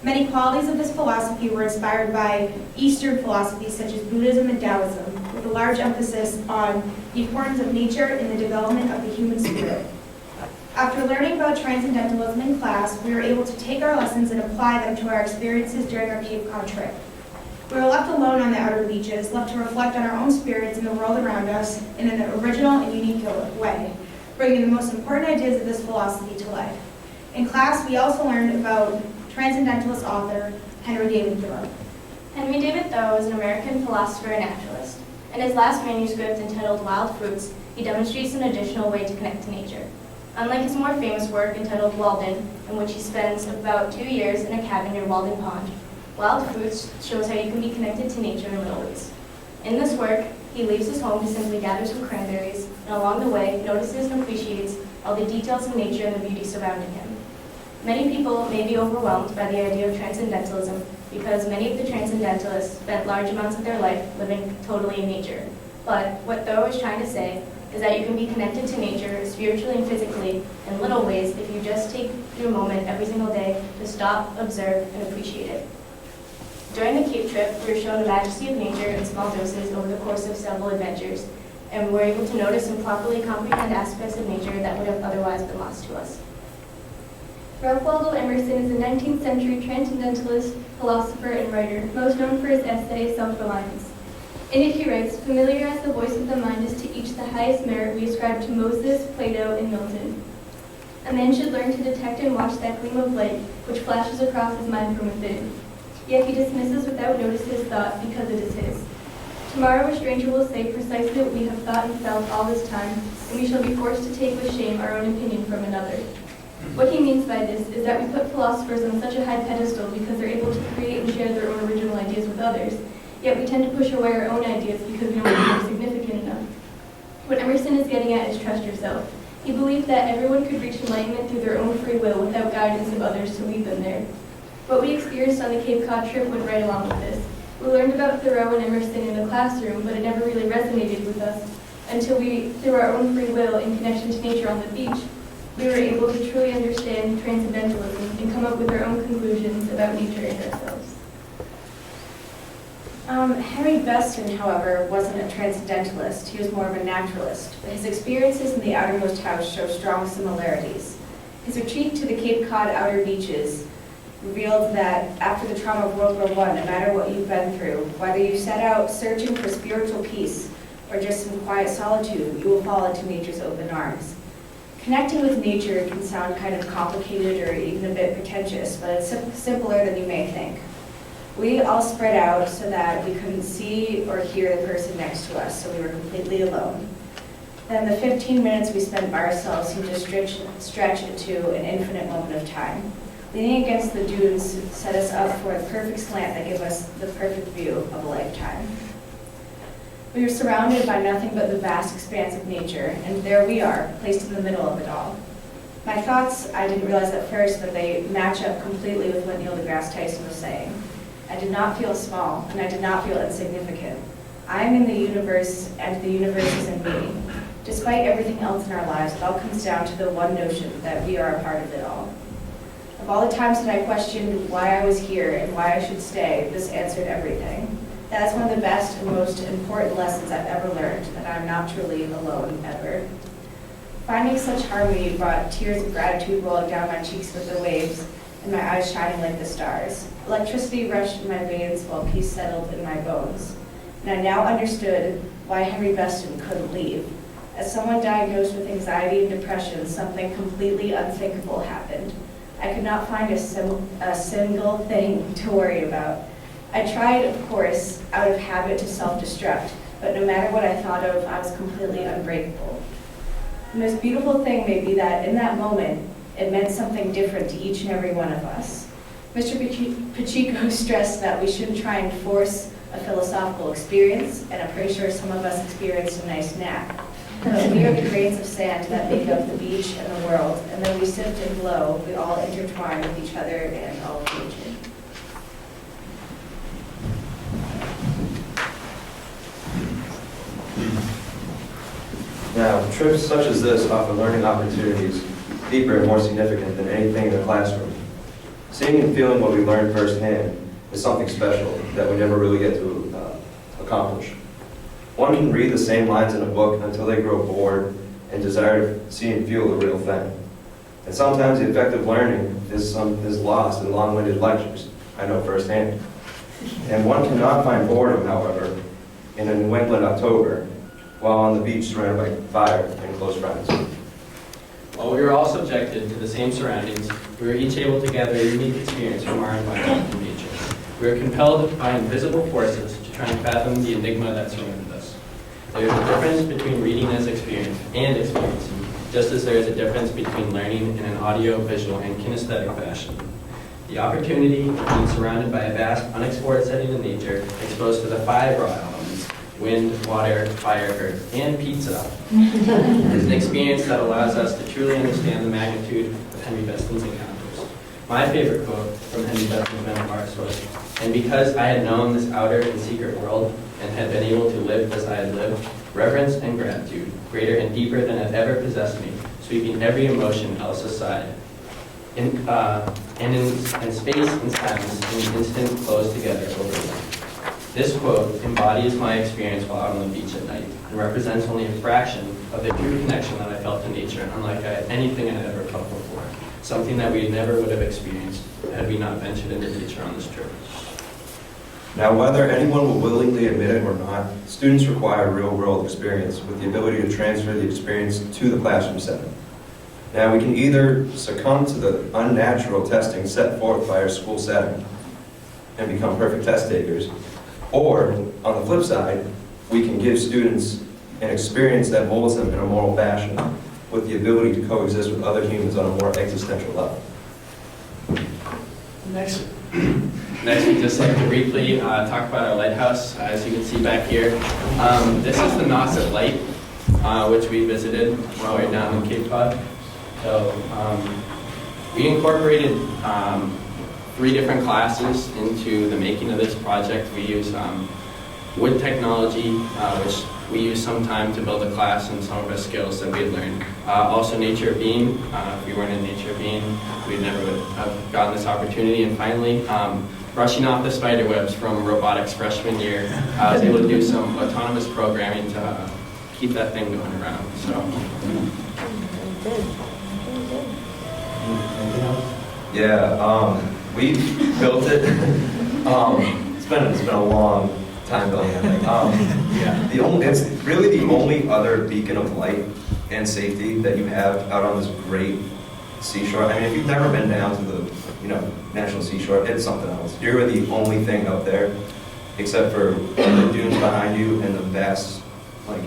S18: Many qualities of this philosophy were inspired by Eastern philosophies such as Buddhism and Taoism, with a large emphasis on the importance of nature in the development of the human spirit. After learning about transcendentalism in class, we were able to take our lessons and apply them to our experiences during our Cape Cod trip. We were left alone on the outer beaches, left to reflect on our own spirits and the world around us in an original and unique way, bringing the most important ideas of this philosophy to life. In class, we also learned about transcendentalist author Henry David Thoreau.
S12: Henry David Thoreau is an American philosopher and naturalist. In his last manuscript entitled Wild Fruits, he demonstrates an additional way to connect to nature. Unlike his more famous work entitled Walden, in which he spends about 2 years in a cabin near Walden Pond, Wild Fruits shows how you can be connected to nature in little ways. In this work, he
S13: He leaves his home to simply gather some cranberries, and along the way, notices and appreciates all the details of nature and the beauty surrounding him. Many people may be overwhelmed by the idea of transcendentalism because many of the transcendentalists spent large amounts of their life living totally in nature. But what Thoreau is trying to say is that you can be connected to nature spiritually and physically in little ways if you just take your moment every single day to stop, observe, and appreciate it. During the Cape trip, we were shown the majesty of nature in small doses over the course of several adventures, and were able to notice and properly comprehend aspects of nature that would have otherwise been lost to us.
S16: Ralph Waldo Emerson is a 19th century transcendentalist, philosopher, and writer, most known for his essay, Self-Reliance. In it he writes, "Familiarize the voice of the mind as to each the highest merit we ascribe to Moses, Plato, and Milton. A man should learn to detect and watch that gleam of light which flashes across his mind from within. Yet he dismisses without notice his thought because it is his. Tomorrow a stranger will say precisely what we have thought and felt all this time, and we shall be forced to take with shame our own opinion from another." What he means by this is that we put philosophers on such a high pedestal because they're able to create and share their own original ideas with others, yet we tend to push away our own ideas because we don't think they're significant enough. What Emerson is getting at is trust yourself. He believed that everyone could reach enlightenment through their own free will without guidance of others to lead them there. What we experienced on the Cape Cod trip went right along with this. We learned about Thoreau and Emerson in the classroom, but it never really resonated with us until we, through our own free will in connection to nature on the beach, we were able to truly understand transcendentalism and come up with our own conclusions about nature and ourselves.
S5: Henry Beston, however, wasn't a transcendentalist. He was more of a naturalist, but his experiences in the outermost house show strong similarities. His retreat to the Cape Cod outer beaches revealed that after the trauma of World War I, no matter what you've been through, whether you set out searching for spiritual peace or just some quiet solitude, you will fall into nature's open arms. Connecting with nature can sound kind of complicated or even a bit pretentious, but it's simpler than you may think. We all spread out so that we couldn't see or hear the person next to us, so we were completely alone. Then the 15 minutes we spent by ourselves seemed to stretch into an infinite moment of time. Leaning against the dunes set us up for the perfect slant that gave us the perfect view of a lifetime. We were surrounded by nothing but the vast expanse of nature, and there we are, placed in the middle of it all. My thoughts, I didn't realize at first, but they match up completely with what Neil deGrasse Tyson was saying. I did not feel small, and I did not feel insignificant. I am in the universe, and the universe is in me. Despite everything else in our lives, it all comes down to the one notion that we are a part of it all. Of all the times that I questioned why I was here and why I should stay, this answered everything. That is one of the best and most important lessons I've ever learned, that I'm not truly alone, ever. Finding such harmony brought tears of gratitude rolling down my cheeks with the waves, and my eyes shining like the stars. Electricity rushed in my veins while peace settled in my bones. And I now understood why Henry Beston couldn't leave. As someone diagnosed with anxiety and depression, something completely unthinkable happened. I could not find a single thing to worry about. I tried, of course, out of habit to self-destruct, but no matter what I thought of, I was completely unbreakable. The most beautiful thing may be that in that moment, it meant something different to each and every one of us. Mr. Pacheco stressed that we shouldn't try and force a philosophical experience, and I'm pretty sure some of us experienced a nice nap. But we are the grains of sand that make up the beach and the world, and though we sift and glow, we all intertwine with each other and all of nature.
S22: Now, trips such as this offer learning opportunities deeper and more significant than anything in the classroom. Seeing and feeling what we learn firsthand is something special that we never really get to accomplish. One can read the same lines in a book until they grow bored and desire to see and feel the real thing. And sometimes the effect of learning is lost in long-winded lectures, I know firsthand. And one cannot find boredom, however, in a New England October, while on the beach surrounded by fire and close friends.
S2: While we were all subjected to the same surroundings, we were each able to gather a unique experience from our environment and nature. We were compelled by invisible forces to try and fathom the enigma that surrounded us. There is a difference between reading as experience and experiencing, just as there is a difference between learning in an audio, visual, and kinesthetic fashion. The opportunity of being surrounded by a vast, unexplored setting in nature, exposed to the 5 raw elements, wind, water, fire, earth, and pizza. It's an experience that allows us to truly understand the magnitude of Henry Beston's encounters. My favorite quote from Henry Beston's memoirs was, "And because I had known this outer and secret world and had been able to live as I had lived, reverence and gratitude, greater and deeper than had ever possessed me, sweeping every emotion else aside. And space and silence in an instant closed together over me." This quote embodies my experience while out on the beach at night and represents only a fraction of the true connection that I felt to nature, unlike anything I had ever felt before, something that we never would have experienced had we not ventured into nature on this trip.
S22: Now, whether anyone will willingly admit it or not, students require real-world experience with the ability to transfer the experience to the classroom setting. Now, we can either succumb to the unnatural testing set forth by our school setting and become perfect test takers, or, on the flip side, we can give students an experience that molds them in a moral fashion with the ability to coexist with other humans on a more existential level.
S2: Next, we'd just like to briefly talk about our lighthouse. As you can see back here, this is the Nauset Light, which we visited while we were down in Cape Cod. So we incorporated 3 different classes into the making of this project. We use wood technology, which we used some time to build a class and some of our skills that we had learned. Also Nature Beam. If we weren't in Nature Beam, we never would have gotten this opportunity. And finally, brushing off the spider webs from robotics freshman year, I was able to do some autonomous programming to keep that thing going around. So.
S22: Yeah, we built it. It's been a long time building that thing. It's really the only other beacon of light and safety that you have out on this great seashore. I mean, if you've never been down to the National Seashore, it's something else. You're the only thing up there, except for the dunes behind you and the vast,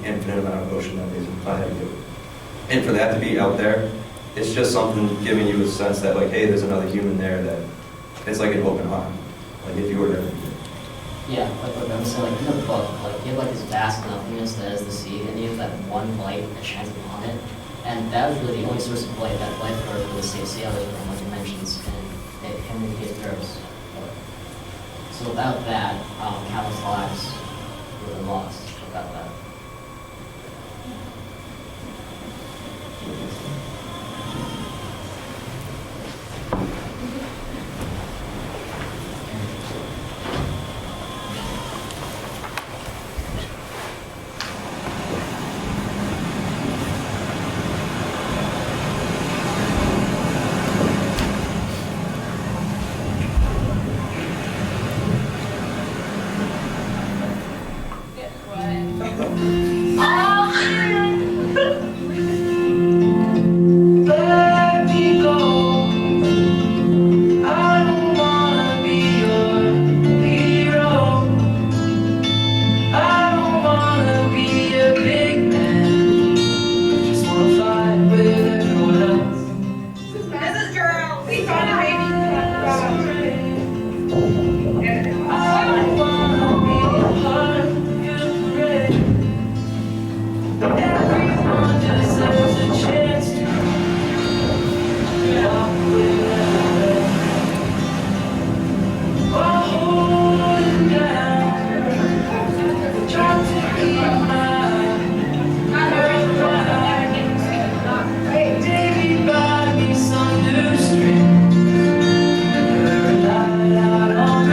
S22: infinite amount of ocean that is behind you. And for that to be out there, it's just something giving you a sense that, hey, there's another human there, that it's like an open arm. If you were there.
S19: Yeah, like what I'm saying, in the book, you have this vast nothingness that is the sea, and you have that one light that shines upon it. And that was really the only source of light that lifeguard for the safe sailors from, like it mentions in Henry K. Thoreau's book. So without that, countless lives would have been lost without that.
S4: On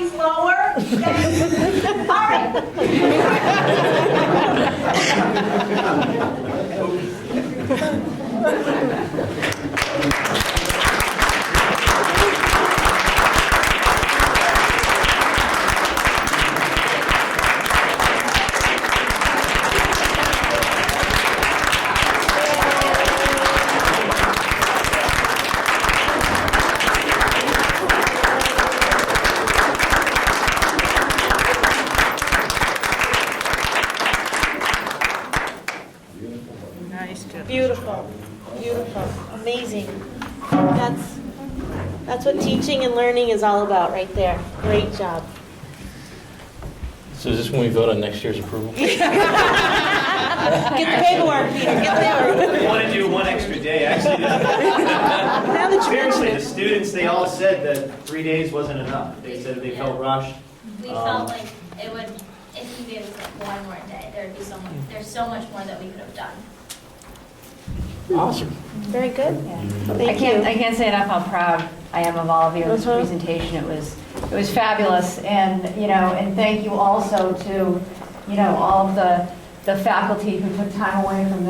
S4: Please lower. All right.
S3: Beautiful, beautiful, amazing. That's what teaching and learning is all about right there. Great job.
S1: So is this when we vote on next year's approval?
S3: Get the paperwork, Peter, get the paperwork.
S10: We want to do one extra day, actually.
S3: Now that you
S10: Seriously,
S3: mention
S10: the students, they all said that 3 days wasn't enough. They said they felt rushed.
S7: We felt like it would, if we gave us like one more day, there'd be so much, there's so much more that we could have done.
S1: Awesome.
S3: Very good.
S23: I can't say enough how proud I am of all of you in this presentation. It was fabulous, and and thank you also to all of the faculty who took time away from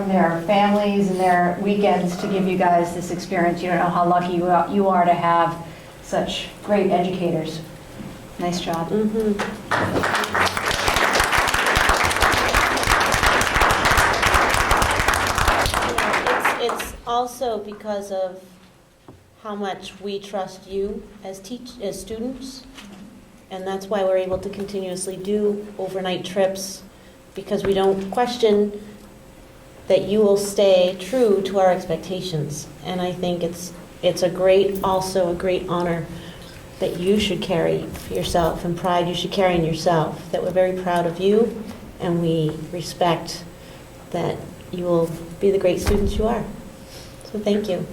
S23: their families and their weekends to give you guys this experience. You don't know how lucky you are to have such great educators. Nice job.
S3: It's also because of how much we trust you as students, and that's why we're able to continuously do overnight trips, because we don't question that you will stay true to our expectations. And I think it's also a great honor that you should carry for yourself, and pride you should carry in yourself, that we're very proud of you, and we respect that you will be the great students you are. So thank you.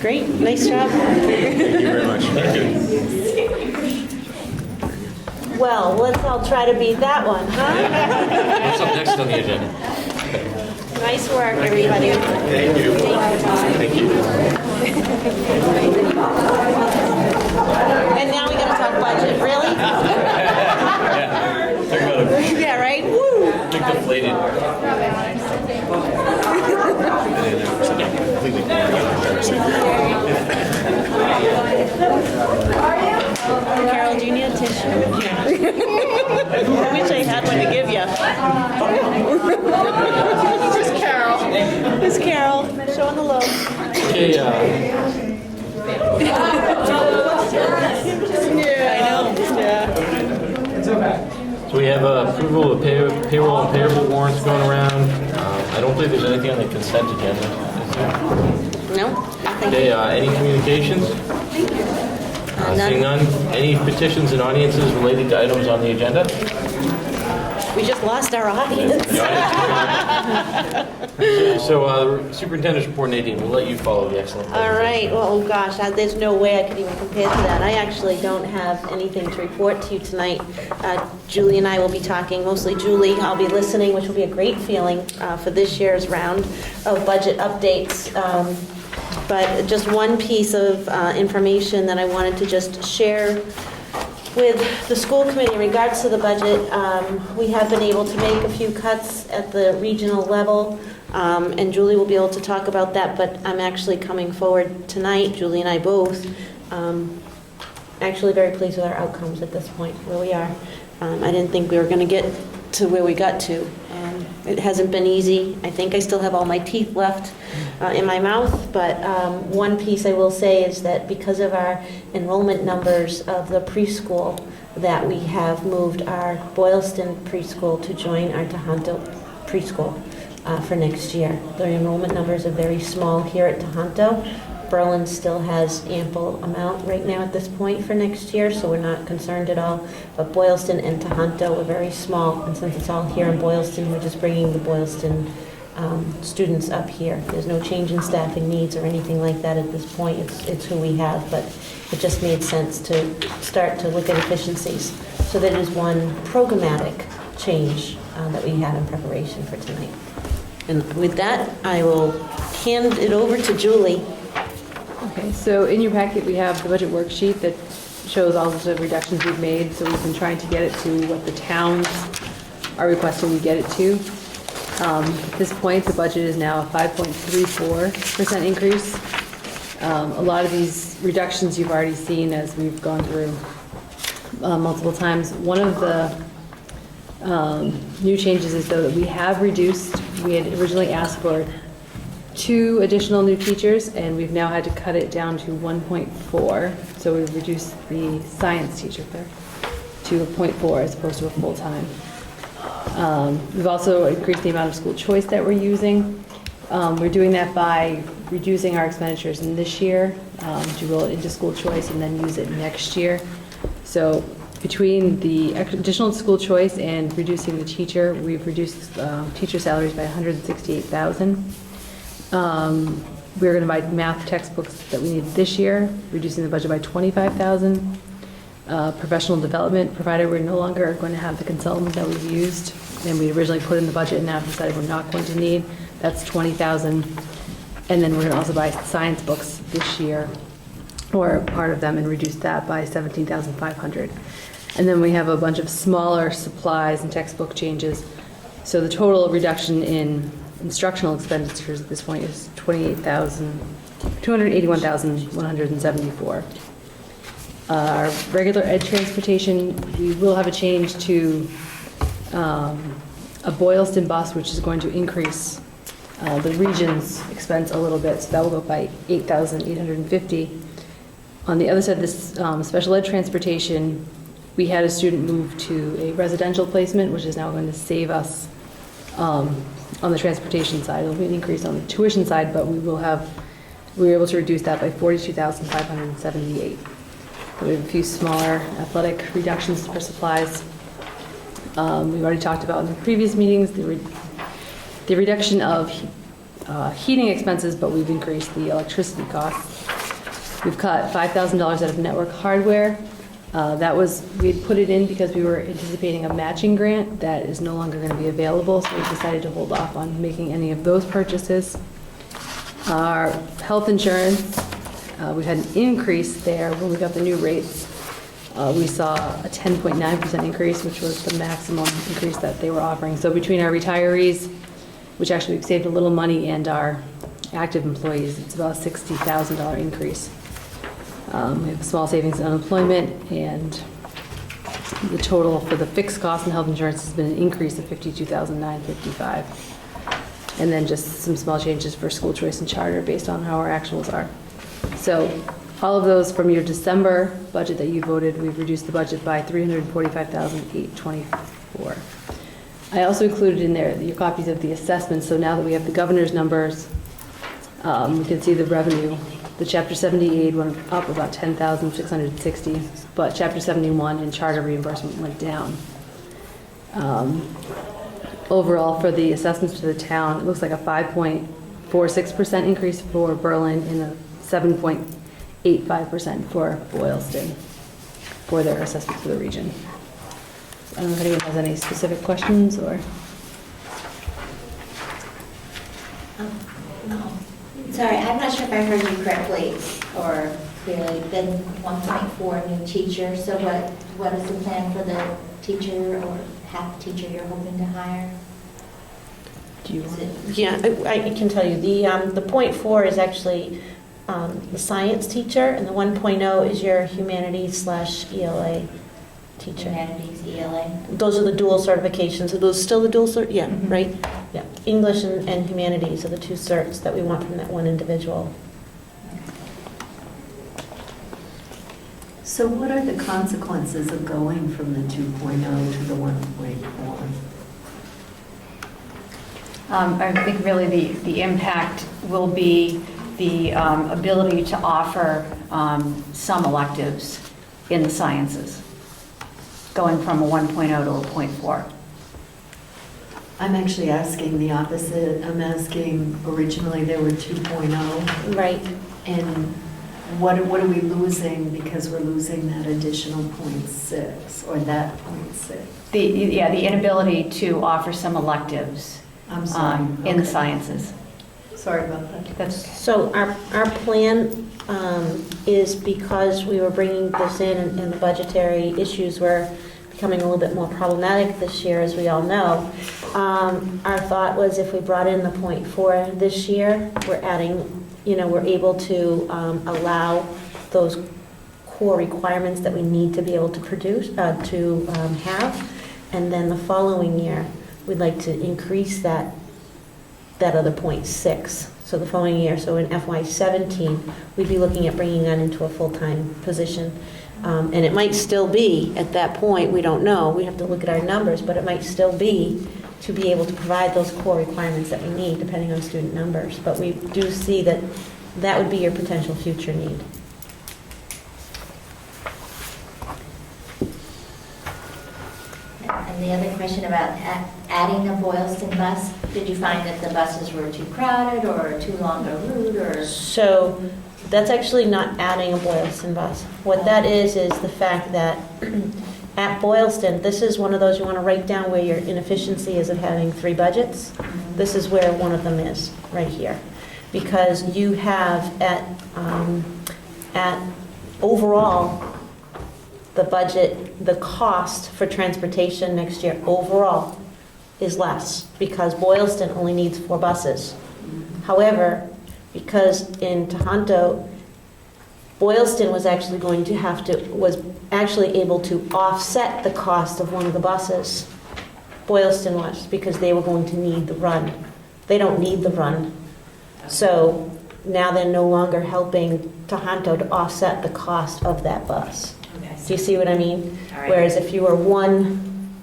S3: Great, nice job.
S1: Thank you very much. Thank you.
S3: Well, let's all try to beat that one, huh?
S1: What's up next on the agenda?
S3: Nice work, everybody.
S1: Thank you. Thank you.
S3: And now we gotta talk budget, really?
S1: Talk about a
S3: Yeah, right? Woo!
S1: big deflated.
S3: Carol, do you need a tissue? I wish I had one to give you. Just Carol. It's Carol, showing the love.
S1: Okay,
S3: I know, yeah.
S1: so we have approval of payroll and payable warrants going around. I don't believe there's anything on the consent agenda. Is there?
S3: No?
S1: Okay, any communications? Seeing none. Any petitions and audiences related to items on the agenda?
S3: We just lost our audience.
S1: So, Superintendent's report, Nadine, we'll let you follow the excellent.
S3: All right, well, oh gosh, there's no way I could even compare to that. I actually don't have anything to report to you tonight. Julie and I will be talking, mostly Julie. I'll be listening, which will be a great feeling for this year's round of budget updates. But just one piece of information that I wanted to just share with the school committee in regards to the budget. We have been able to make a few cuts at the regional level, and Julie will be able to talk about that, but I'm actually coming forward tonight, Julie and I both, actually very pleased with our outcomes at this point, where we are. I didn't think we were going to get to where we got to. It hasn't been easy. I think I still have all my teeth left in my mouth, but one piece I will say is that because of our enrollment numbers of the preschool, that we have moved our Boylston preschool to join our Tohoto preschool for next year. The enrollment numbers are very small here at Tohoto. Berlin still has ample amount right now at this point for next year, so we're not concerned at all. But Boylston and Tohoto are very small, and since it's all here in Boylston, we're just bringing the Boylston students up here. There's no change in staffing needs or anything like that at this point. It's who we have, but it just made sense to start to look at efficiencies. So that is one programmatic change that we have in preparation for tonight. And with that, I will hand it over to Julie.
S6: Okay, so in your packet, we have the budget worksheet that shows all of the reductions we've made. So we've been trying to get it to what the towns are requesting we get it to. At this point, the budget is now a 5.34% increase. A lot of these reductions you've already seen as we've gone through multiple times. One of the new changes is though that we have reduced, we had originally asked for 2 additional new teachers, and we've now had to cut it down to 1.4. So we've reduced the science teacher there to a 0.4 as opposed to a full-time. We've also increased the amount of school choice that we're using. We're doing that by reducing our expenditures in this year to roll it into school choice and then use it next year. So between the additional school choice and reducing the teacher, we've reduced teacher salaries by $168,000. We're going to buy math textbooks that we need this year, reducing the budget by $25,000. Professional development provider, we're no longer going to have the consultant that we've used and we originally put in the budget and now decided we're not going to need. That's $20,000. And then we're going to also buy science books this year, or part of them, and reduce that by $17,500. And then we have a bunch of smaller supplies and textbook changes. So the total reduction in instructional expenditures at this point is $281,174. Our regular ed transportation, we will have a change to a Boylston bus, which is going to increase the region's expense a little bit, so that will go up by $8,850. On the other side, this special ed transportation, we had a student move to a residential placement, which is now going to save us on the transportation side. It'll be an increase on the tuition side, but we were able to reduce that by $42,578. We have a few smaller athletic reductions for supplies. We've already talked about in the previous meetings the reduction of heating expenses, but we've increased the electricity costs. We've cut $5,000 out of network hardware. We had put it in because we were anticipating a matching grant that is no longer going to be available, so we decided to hold off on making any of those purchases. Our health insurance, we had an increase there when we got the new rates. We saw a 10.9% increase, which was the maximum increase that they were offering. So between our retirees, which actually we've saved a little money, and our active employees, it's about a $60,000 increase. We have small savings in unemployment, and the total for the fixed cost and health insurance has been an increase of $52,955. And then just some small changes for school choice and charter based on how our actuals are. So all of those from your December budget that you voted, we've reduced the budget by $345,824. I also included in there your copies of the assessments. So now that we have the governor's numbers, we can see the revenue. The Chapter 78 went up about $10,660, but Chapter 71 and charter reimbursement went down. Overall, for the assessments to the town, it looks like a 5.46% increase for Berlin and a 7.85% for Boylston for their assessments for the region. I don't know if anyone has any specific questions or.
S4: No. Sorry, I'm not sure if I heard you correctly or clearly. Then 1.4 new teachers. So what is the plan for the teacher or half teacher you're hoping to hire?
S3: Do you want it? Yeah, I can tell you. The 0.4 is actually the science teacher, and the 1.0 is your humanities/ELA teacher.
S4: Humanities, ELA.
S3: Those are the dual certifications. Are those still the dual cert? Yeah, right? Yeah. English and humanities are the 2 certs that we want from that one individual.
S9: So what are the consequences of going from the 2.0 to the 1.4?
S23: I think really the impact will be the ability to offer some electives in the sciences, going from a 1.0 to a 0.4.
S9: I'm actually asking the opposite. I'm asking originally there were 2.0.
S3: Right.
S9: And what are we losing because we're losing that additional 0.6 or that 0.6?
S23: The inability to offer some electives
S9: I'm sorry.
S23: in the sciences.
S9: Sorry about that.
S3: So our plan is, because we were bringing this in and the budgetary issues were becoming a little bit more problematic this year, as we all know, our thought was if we brought in the .4 this year, we're adding, we're able to allow those core requirements that we need to be able to produce, have. And then the following year, we'd like to increase that other .6. So the following year, so in FY17, we'd be looking at bringing that into a full-time position. And it might still be, at that point, we don't know, we have to look at our numbers, but it might still be to be able to provide those core requirements that we need, depending on student numbers. But we do see that that would be your potential future need.
S4: And the other question about adding a Boylston bus, did you find that the buses were too crowded or too long a route, or?
S3: So that's actually not adding a Boylston bus. What that is the fact that at Boylston, this is one of those you want to write down where your inefficiency is of having 3 budgets. This is where one of them is, right here. Because you have at overall, the budget, the cost for transportation next year overall is less because Boylston only needs 4 buses. However, because in Tohoto, Boylston was actually able to offset the cost of one of the buses. Boylston was, because they were going to need the run. They don't need the run. So now they're no longer helping Tohoto to offset the cost of that bus. Do you see what I mean?
S4: Right.
S3: Whereas if you were one,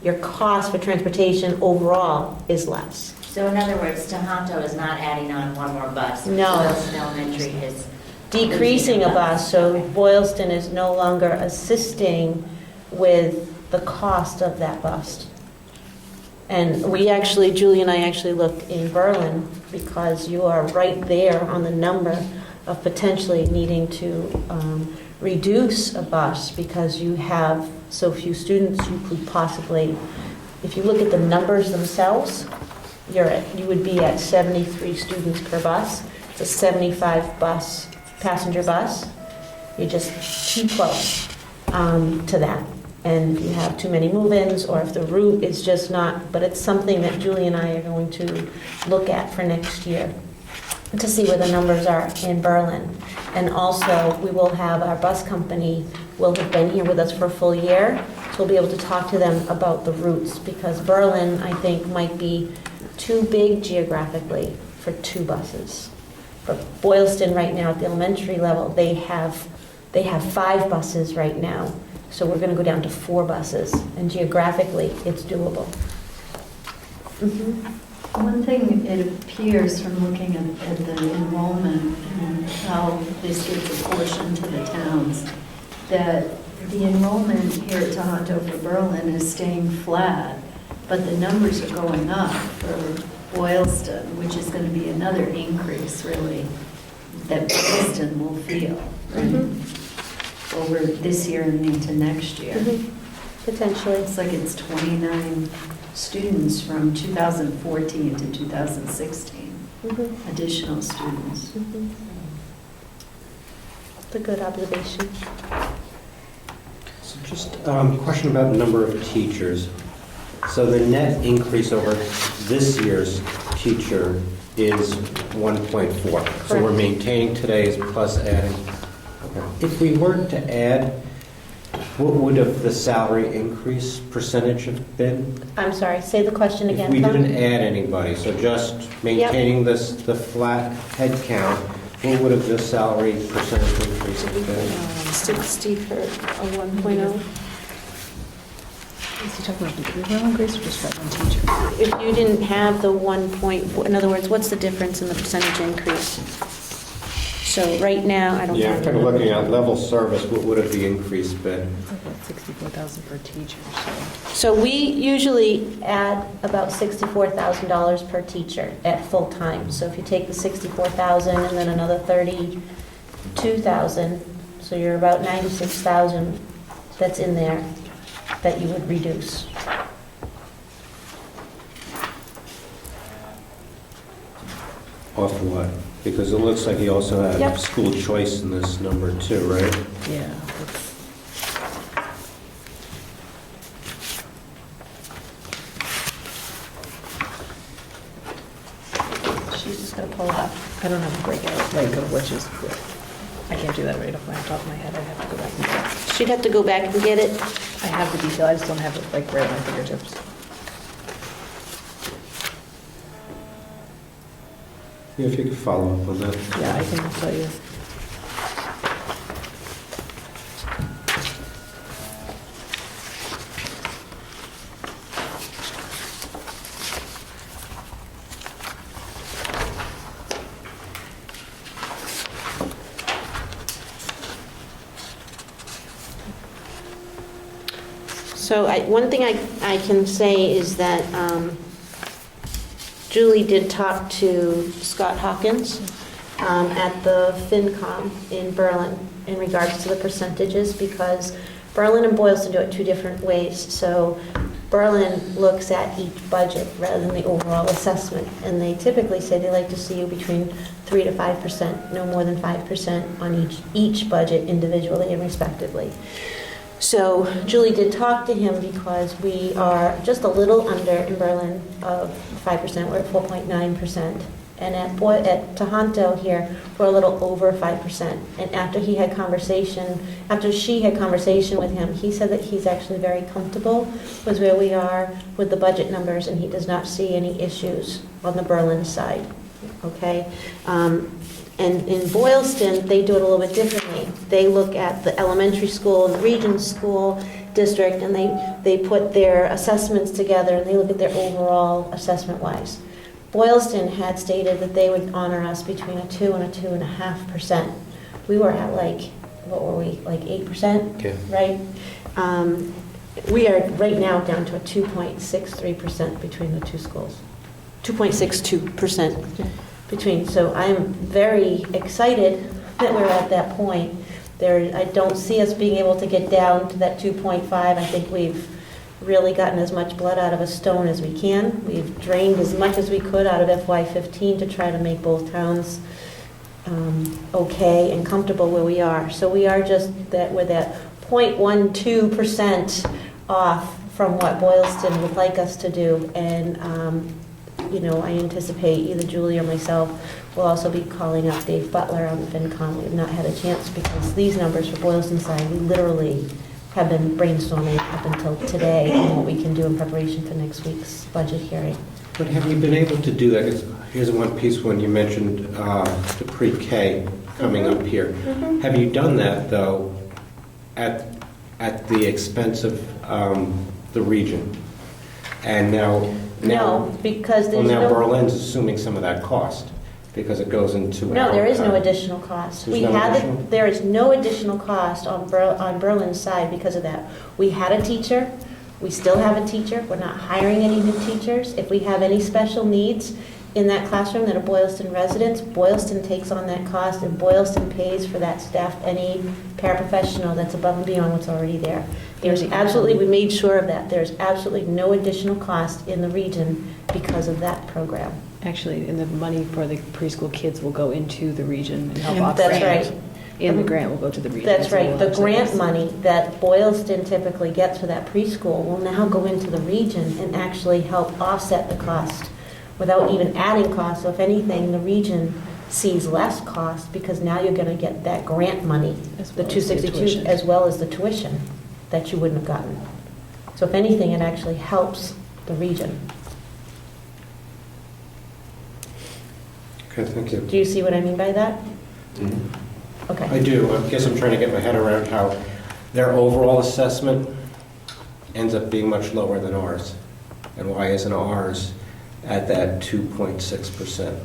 S3: your cost for transportation overall is less.
S4: So in other words, Tohoto is not adding on one more bus.
S3: No.
S4: Boylston Elementary is
S3: Decreasing a bus, so Boylston is no longer assisting with the cost of that bus. And we actually, Julie and I actually looked in Berlin because you are right there on the number of potentially needing to reduce a bus because you have so few students. You could possibly, if you look at the numbers themselves, you would be at 73 students per bus. It's a 75 passenger bus. You're just too close to that. And you have too many move-ins, or if the route is just not, but it's something that Julie and I are going to look at for next year to see where the numbers are in Berlin. And also, we will have our bus company will have been here with us for a full year, so we'll be able to talk to them about the routes, because Berlin, I think, might be too big geographically for 2 buses. But Boylston right now at the elementary level, they have 5 buses right now. So we're going to go down to 4 buses, and geographically, it's doable.
S9: One thing, it appears from looking at the enrollment and how this gets apportioned to the towns, that the enrollment here at Tohoto for Berlin is staying flat, but the numbers are going up for Boylston, which is going to be another increase, really, that Boylston will feel, right? Over this year and into next year.
S3: Potentially.
S9: It's like it's 29 students from 2014 to 2016, additional students.
S3: It's a good observation.
S11: So just a question about the number of teachers. So the net increase over this year's teacher is 1.4. So we're maintaining today's plus adding. If we were to add, what would have the salary increase percentage have been?
S3: I'm sorry, say the question again.
S11: If we
S3: Tom?
S11: didn't add anybody, so just maintaining the flat head count, what would have the salary percentage increase have been?
S3: 60 for a 1.0.
S6: Is he talking about the overall increase or just for one teacher?
S3: If you didn't have the 1.4, in other words, what's the difference in the percentage increase? So right now, I don't
S11: Yeah,
S3: have
S11: I'm
S3: the
S11: kind of
S3: number.
S11: looking at level service, what would have the increase been?
S6: It's like about 64,000 per teacher, so.
S3: So we usually add about $64,000 per teacher at full time. So if you take the 64,000 and then another 32,000, so you're about 96,000 that's in there that you would reduce.
S11: Off what? Because it looks like you also have
S3: Yep.
S11: school choice in this number too, right?
S6: Yeah.
S3: She's just gonna pull it up.
S6: I don't have a breakout, like, of which is, I can't do that right off my top of my head, I'd have to go back and get it.
S3: She'd have to go back and get it.
S6: I have the detail, I just don't have it like right at my fingertips.
S11: Yeah, if you could follow up on that.
S6: Yeah, I can tell you.
S3: So one thing I can say is that Julie did talk to Scott Hawkins at the FinCom in Berlin in regards to the percentages, because Berlin and Boylston do it two different ways. So Berlin looks at each budget rather than the overall assessment, and they typically say they like to see you between 3 to 5%, no more than 5% on each budget individually and respectively. So Julie did talk to him because we are just a little under in Berlin of 5%. We're at 4.9%. And at Tohoto here, we're a little over 5%. And after she had conversation with him, he said that he's actually very comfortable with where we are with the budget numbers, and he does not see any issues on the Berlin side. Okay? And in Boylston, they do it a little bit differently. They look at the elementary school, the region school district, and they put their assessments together, and they look at their overall assessment-wise. Boylston had stated that they would honor us between a 2 and a 2.5%. We were at what were we, 8%?
S11: Yeah.
S3: Right? We are right now down to a 2.63% between the two schools. 2.62% between. So I'm very excited that we're at that point. I don't see us being able to get down to that 2.5. I think we've really gotten as much blood out of a stone as we can. We've drained as much as we could out of FY15 to try to make both towns okay and comfortable where we are. So we are just we're that 0.12% off from what Boylston would like us to do. And I anticipate either Julie or myself will also be calling up Dave Butler on the FinCom. We've not had a chance because these numbers for Boylston side, we literally have been brainstorming up until today on what we can do in preparation for next week's budget hearing.
S11: But have you been able to do that? 'Cause here's one piece when you mentioned the pre-K coming up here.
S3: Mhm.
S11: Have you done that, though, at the expense of the region? And now
S3: No, because
S11: well,
S3: there's
S11: now
S3: no...
S11: Berlin's assuming some of that cost because it goes into
S3: No,
S11: our
S3: there is no
S11: account.
S3: additional cost.
S11: There's no additional?
S3: There is no additional cost on Berlin's side because of that. We had a teacher, we still have a teacher, we're not hiring any new teachers. If we have any special needs in that classroom that are Boylston residents, Boylston takes on that cost, and Boylston pays for that staff, any paraprofessional that's above and beyond what's already there. We made sure of that. There's absolutely no additional cost in the region because of that program.
S6: Actually, and the money for the preschool kids will go into the region and help
S3: And
S6: offset.
S3: that's right.
S6: And the grant will go to the region.
S3: That's
S6: so
S3: right.
S6: we'll
S3: The
S6: offset
S3: grant
S6: this.
S3: money that Boylston typically gets for that preschool will now go into the region and actually help offset the cost without even adding cost. So if anything, the region sees less cost because now you're going to get that grant money, the
S6: well as the
S3: 262,
S6: tuition.
S3: as well as the tuition that you wouldn't have gotten. So if anything, it actually helps the region.
S11: Okay, thank you.
S3: Do you see what I mean by that? Okay.
S11: I do. I guess I'm trying to get my head around how their overall assessment ends up being much lower than ours. And why isn't ours at that 2.6%?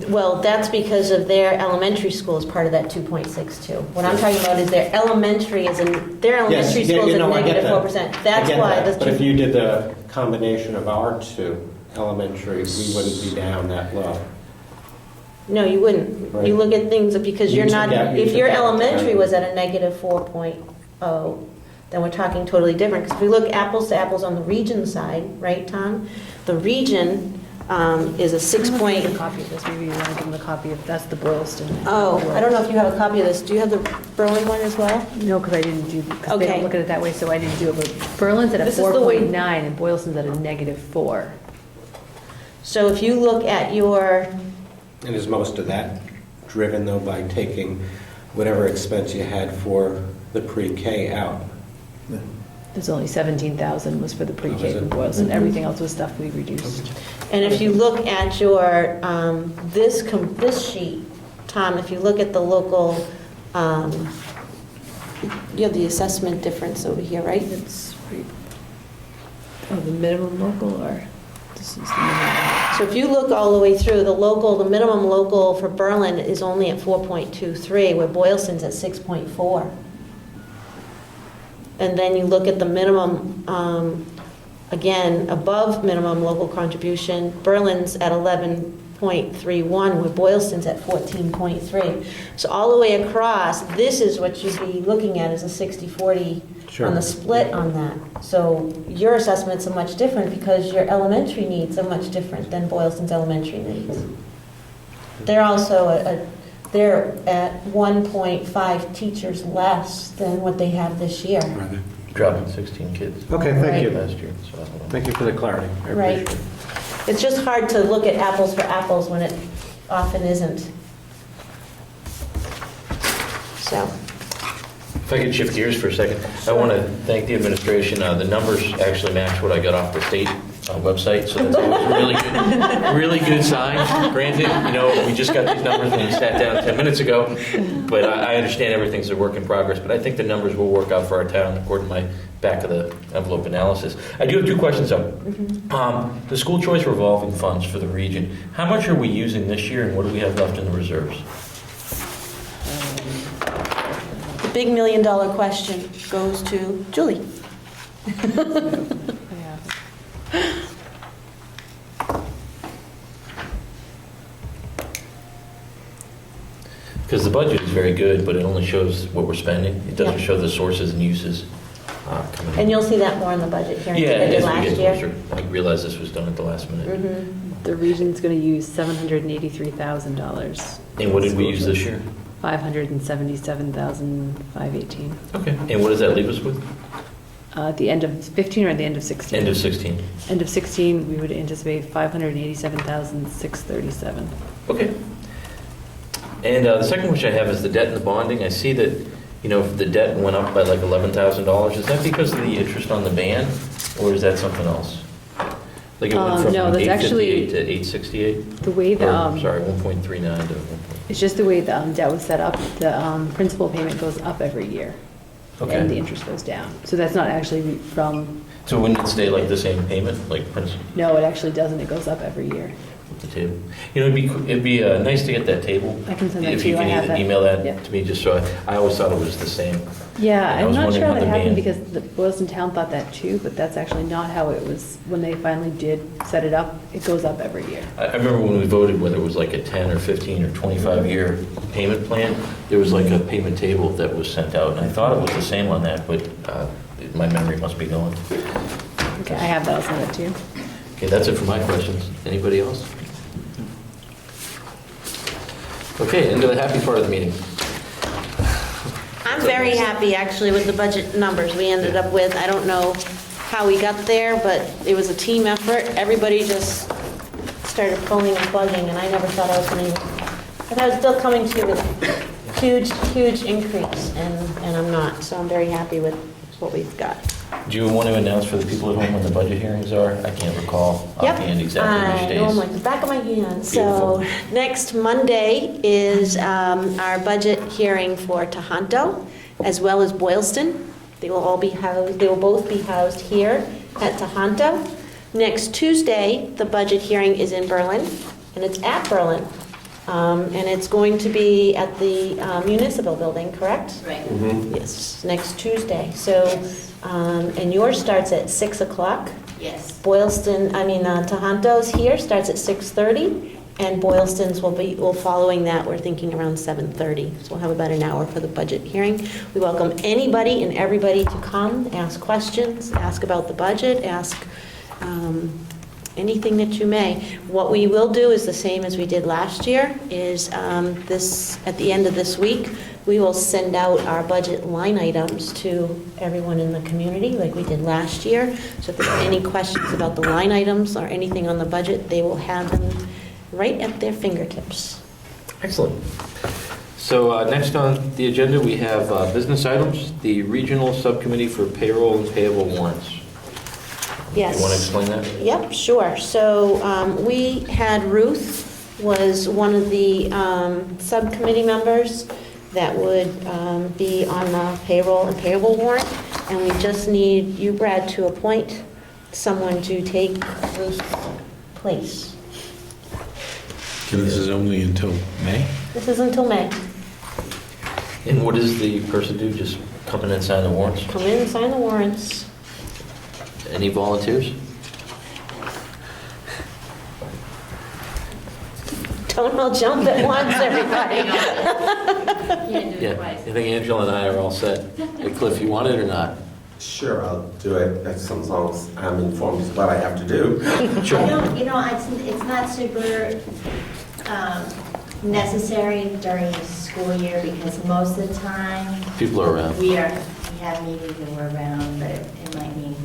S3: Well, that's because of their elementary school is part of that 2.62. What I'm talking about is their elementary school is
S11: I
S3: at
S11: get
S3: negative
S11: that.
S3: 4%. That's
S11: I get
S3: why
S11: that.
S3: the
S11: But if you did the combination of our two elementaries, we wouldn't be down that low.
S3: No, you wouldn't.
S11: Right.
S3: You look at things because
S11: You
S3: you're
S11: took
S3: not,
S11: out- you
S3: if
S11: took
S3: your
S11: out
S3: elementary
S11: time.
S3: was at a negative 4.0, then we're talking totally different. Because if we look apples to apples on the region side, right, Tom? The region is a 6 point.
S6: A copy of this, maybe you want to give them a copy of, that's the Boylston.
S3: Oh, I don't know if you have a copy of this. Do you have the Berlin one as well?
S6: No, because I didn't do, because they
S3: Okay.
S6: don't look at it that way, so I didn't do it. But Berlin's at a
S3: This is the way-
S6: 4.9 and Boylston's at a -4.
S3: So if you look at your,
S11: And is most of that driven, though, by taking whatever expense you had for the pre-K out?
S6: There's only 17,000 was for the pre-K
S11: is
S6: in
S11: it?
S6: Boylston.
S3: Mhm.
S6: Everything else was stuff we reduced.
S3: and if you look at your, this sheet, Tom, if you look at the local, you have the assessment difference over here, right?
S6: It's right. Oh, the minimum local, or this is the minimum?
S3: So if you look all the way through, the minimum local for Berlin is only at 4.23, where Boylston's at 6.4. And then you look at the minimum, again, above minimum local contribution, Berlin's at 11.31, where Boylston's at 14.3. So all the way across, this is what you'd be looking at, is a 60-40
S11: Sure.
S3: on the split on that. So your assessments are much different because your elementary needs are much different than Boylston's elementary needs. They're also they're at 1.5 teachers less than what they have this year.
S1: Dropping 16 kids.
S11: Okay, thank you.
S1: Last year, so.
S11: Thank you for the clarity. I
S3: Right.
S11: appreciate it.
S3: It's just hard to look at apples for apples when it often isn't. So,
S1: If I could shift gears for a second, I want to thank the administration. The numbers actually match what I got off the state website, so that's always a really good sign. Granted, we just got these numbers when we sat down 10 minutes ago, but I understand everything's a work in progress, but I think the numbers will work out for our town according to my back of the envelope analysis. I do have two questions though. The school choice revolving funds for the region, how much are we using this year and what do we have left in the reserves?
S3: the big $1 million question goes to Julie.
S1: Because the budget is very good, but it only shows what we're spending. It doesn't
S3: Yeah.
S1: show the sources and uses coming in.
S3: And you'll see that more in the budget hearing
S1: Yeah,
S3: that I did
S1: as we
S3: last
S1: get
S3: year.
S1: closer. I realize this was done at the last minute.
S6: The region's going to use $783,000.
S1: And what did we use this year?
S6: $577,518.
S1: Okay. And what does that leave us with?
S6: At the end of 15 or at the end of 16?
S1: End of 16.
S6: End of 16, we would anticipate $587,637.
S1: Okay. And the second question I have is the debt and the bonding. I see that, the debt went up by like $11,000. Is that because of the interest on the ban, or is that something else? Like it went from
S6: No, that's
S1: 858
S6: actually
S1: to 868?
S6: the way the,
S1: Sorry, 1.39 to 1.
S6: it's just the way the debt was set up. The principal payment goes up every year.
S1: Okay.
S6: And the interest goes down. So that's not actually from,
S1: So wouldn't it stay like the same payment, like principal?
S6: no, it actually doesn't. It goes up every year.
S1: The table. It'd be nice to get that table.
S6: I can send that
S1: If
S6: to
S1: you
S6: you. I
S1: can
S6: have
S1: either
S6: that.
S1: email that
S6: Yeah.
S1: to me, just so I always thought it was the same.
S6: Yeah,
S1: And I
S6: I'm
S1: was
S6: not
S1: wondering
S6: sure how
S1: how
S6: that
S1: the
S6: happened
S1: ban-
S6: because the Boylston Town thought that too, but that's actually not how it was. When they finally did set it up, it goes up every year.
S1: I remember when we voted whether it was like a 10 or 15 or 25-year payment plan, there was like a payment table that was sent out, and I thought it was the same on that, but my memory must be going.
S6: Okay, I have that. I'll send it to you.
S1: Okay, that's it for my questions. Anybody else? Okay, into the happy part of the meeting.
S3: I'm very happy, actually, with the budget numbers we ended up with. I don't know how we got there, but it was a team effort. Everybody just started pulling and plugging, and I never thought I was going to, but I was still coming to you with a huge, huge increase, and I'm not. So I'm very happy with what we've got.
S1: Do you want to announce for the people at home when the budget hearings are? I can't recall offhand exactly which
S3: I know
S1: days.
S3: them like the back of my hand. So next Monday is our budget hearing for Tohoto as well as Boylston. They will all be housed. They will both be housed here at Tohoto. Next Tuesday, the budget hearing is in Berlin, and it's at Berlin, and it's going to be at the municipal building, correct?
S4: Right.
S3: Yes, next Tuesday. So, and yours starts at 6 o'clock.
S4: Yes.
S3: Tohonto's here starts at 6:30, And Boylston's will following that, we're thinking around 7:30. So we'll have about an hour for the budget hearing. We welcome anybody and everybody to come, ask questions, ask about the budget, ask anything that you may. What we will do is the same as we did last year, is at the end of this week, we will send out our budget line items to everyone in the community like we did last year. So if there's any questions about the line items or anything on the budget, they will have them right at their fingertips.
S1: Excellent. So next on the agenda, we have business items, the Regional Subcommittee for Payroll and Payable Warrants.
S3: Yes.
S1: You want to explain that?
S3: Yep, sure. So we had Ruth was one of the subcommittee members that would be on the payroll and payable warrant, and we just need you, Brad, to appoint someone to take Ruth's place.
S14: And this is only until May?
S3: This is until May.
S1: And what does the person do? Just come in and sign the warrants?
S3: Come in and sign the warrants.
S1: Any volunteers?
S3: Don't all jump at once, everybody.
S1: Yeah, I think Angela and I are all set. Hey, Cliff, you want it or not?
S15: Sure, I'll do it as long as I'm informed of what I have to do.
S1: Sure.
S4: It's not super necessary during the school year because most of the time.
S1: People are around.
S4: We have meetings and we're around, but it might mean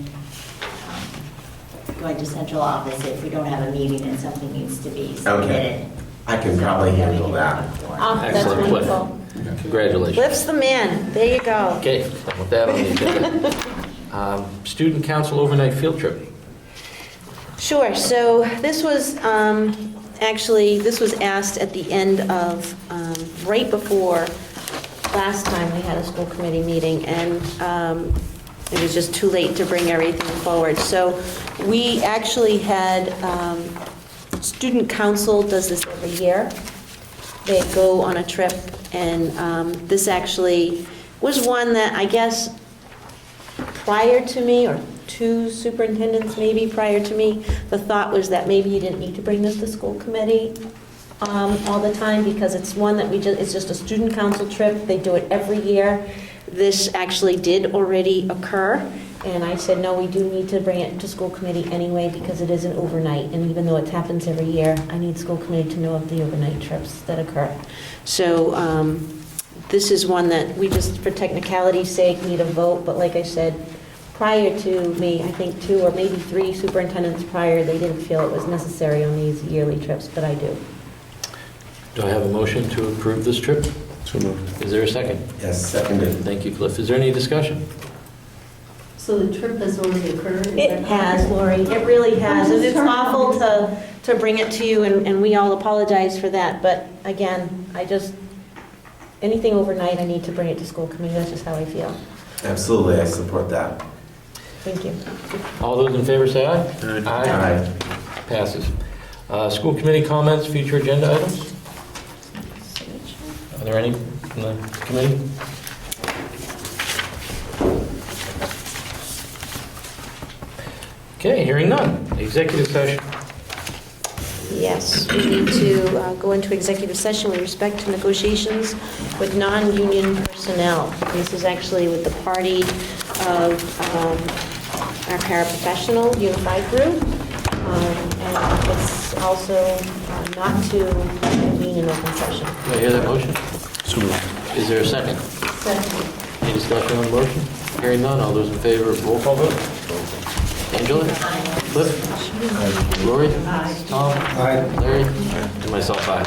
S4: going to central office if we don't have a meeting and something needs to be submitted.
S15: Okay, I can probably handle that.
S3: Oh, that's
S1: Excellent, Cliff.
S3: wonderful.
S1: Congratulations.
S3: Cliff's the man. There you go.
S1: Okay, with that on the agenda. Student Council overnight field trip.
S3: Sure. So this was this was asked at the end of, right before last time we had a school committee meeting, and it was just too late to bring everything forward. So we actually had, Student Council does this every year. They go on a trip, and this actually was one that I guess prior to me, or two superintendents maybe prior to me, the thought was that maybe you didn't need to bring this to school committee all the time, because it's one that it's just a student council trip. They do it every year. This actually did already occur, and I said, no, we do need to bring it to school committee anyway, because it is an overnight, and even though it happens every year, I need school committee to know of the overnight trips that occur. So this is one that we just, for technicality's sake, need a vote, but like I said, prior to me, I think 2 or maybe 3 superintendents prior, they didn't feel it was necessary on these yearly trips, but I do.
S1: Do I have a motion to approve this trip?
S14: So moved.
S1: Is there a second?
S15: Yes, seconded.
S1: Thank you, Cliff. Is there any discussion?
S9: So the trip has already occurred?
S3: It has, Lori, it really has. And it's awful to bring it to you, and we all apologize for that, but again, anything overnight, I need to bring it to school committee. That's just how I feel.
S15: Absolutely, I support that.
S3: Thank you.
S1: All those in favor say aye.
S15: Aye.
S1: Passes. School committee comments, future agenda items? Are there any from the committee? Okay, hearing none. Executive session.
S3: Yes, we need to go into executive session with respect to negotiations with non-union personnel. This is actually with the party of our paraprofessional unified group, and it's also not to convene an open session.
S1: Do I hear that motion?
S14: So moved.
S1: Is there a second?
S3: Second.
S1: Any discussion on the motion? Hearing none. All those in favor, roll call vote. Angela? Cliff? Lori? Tom?
S15: Aye.
S1: Larry? And myself, aye.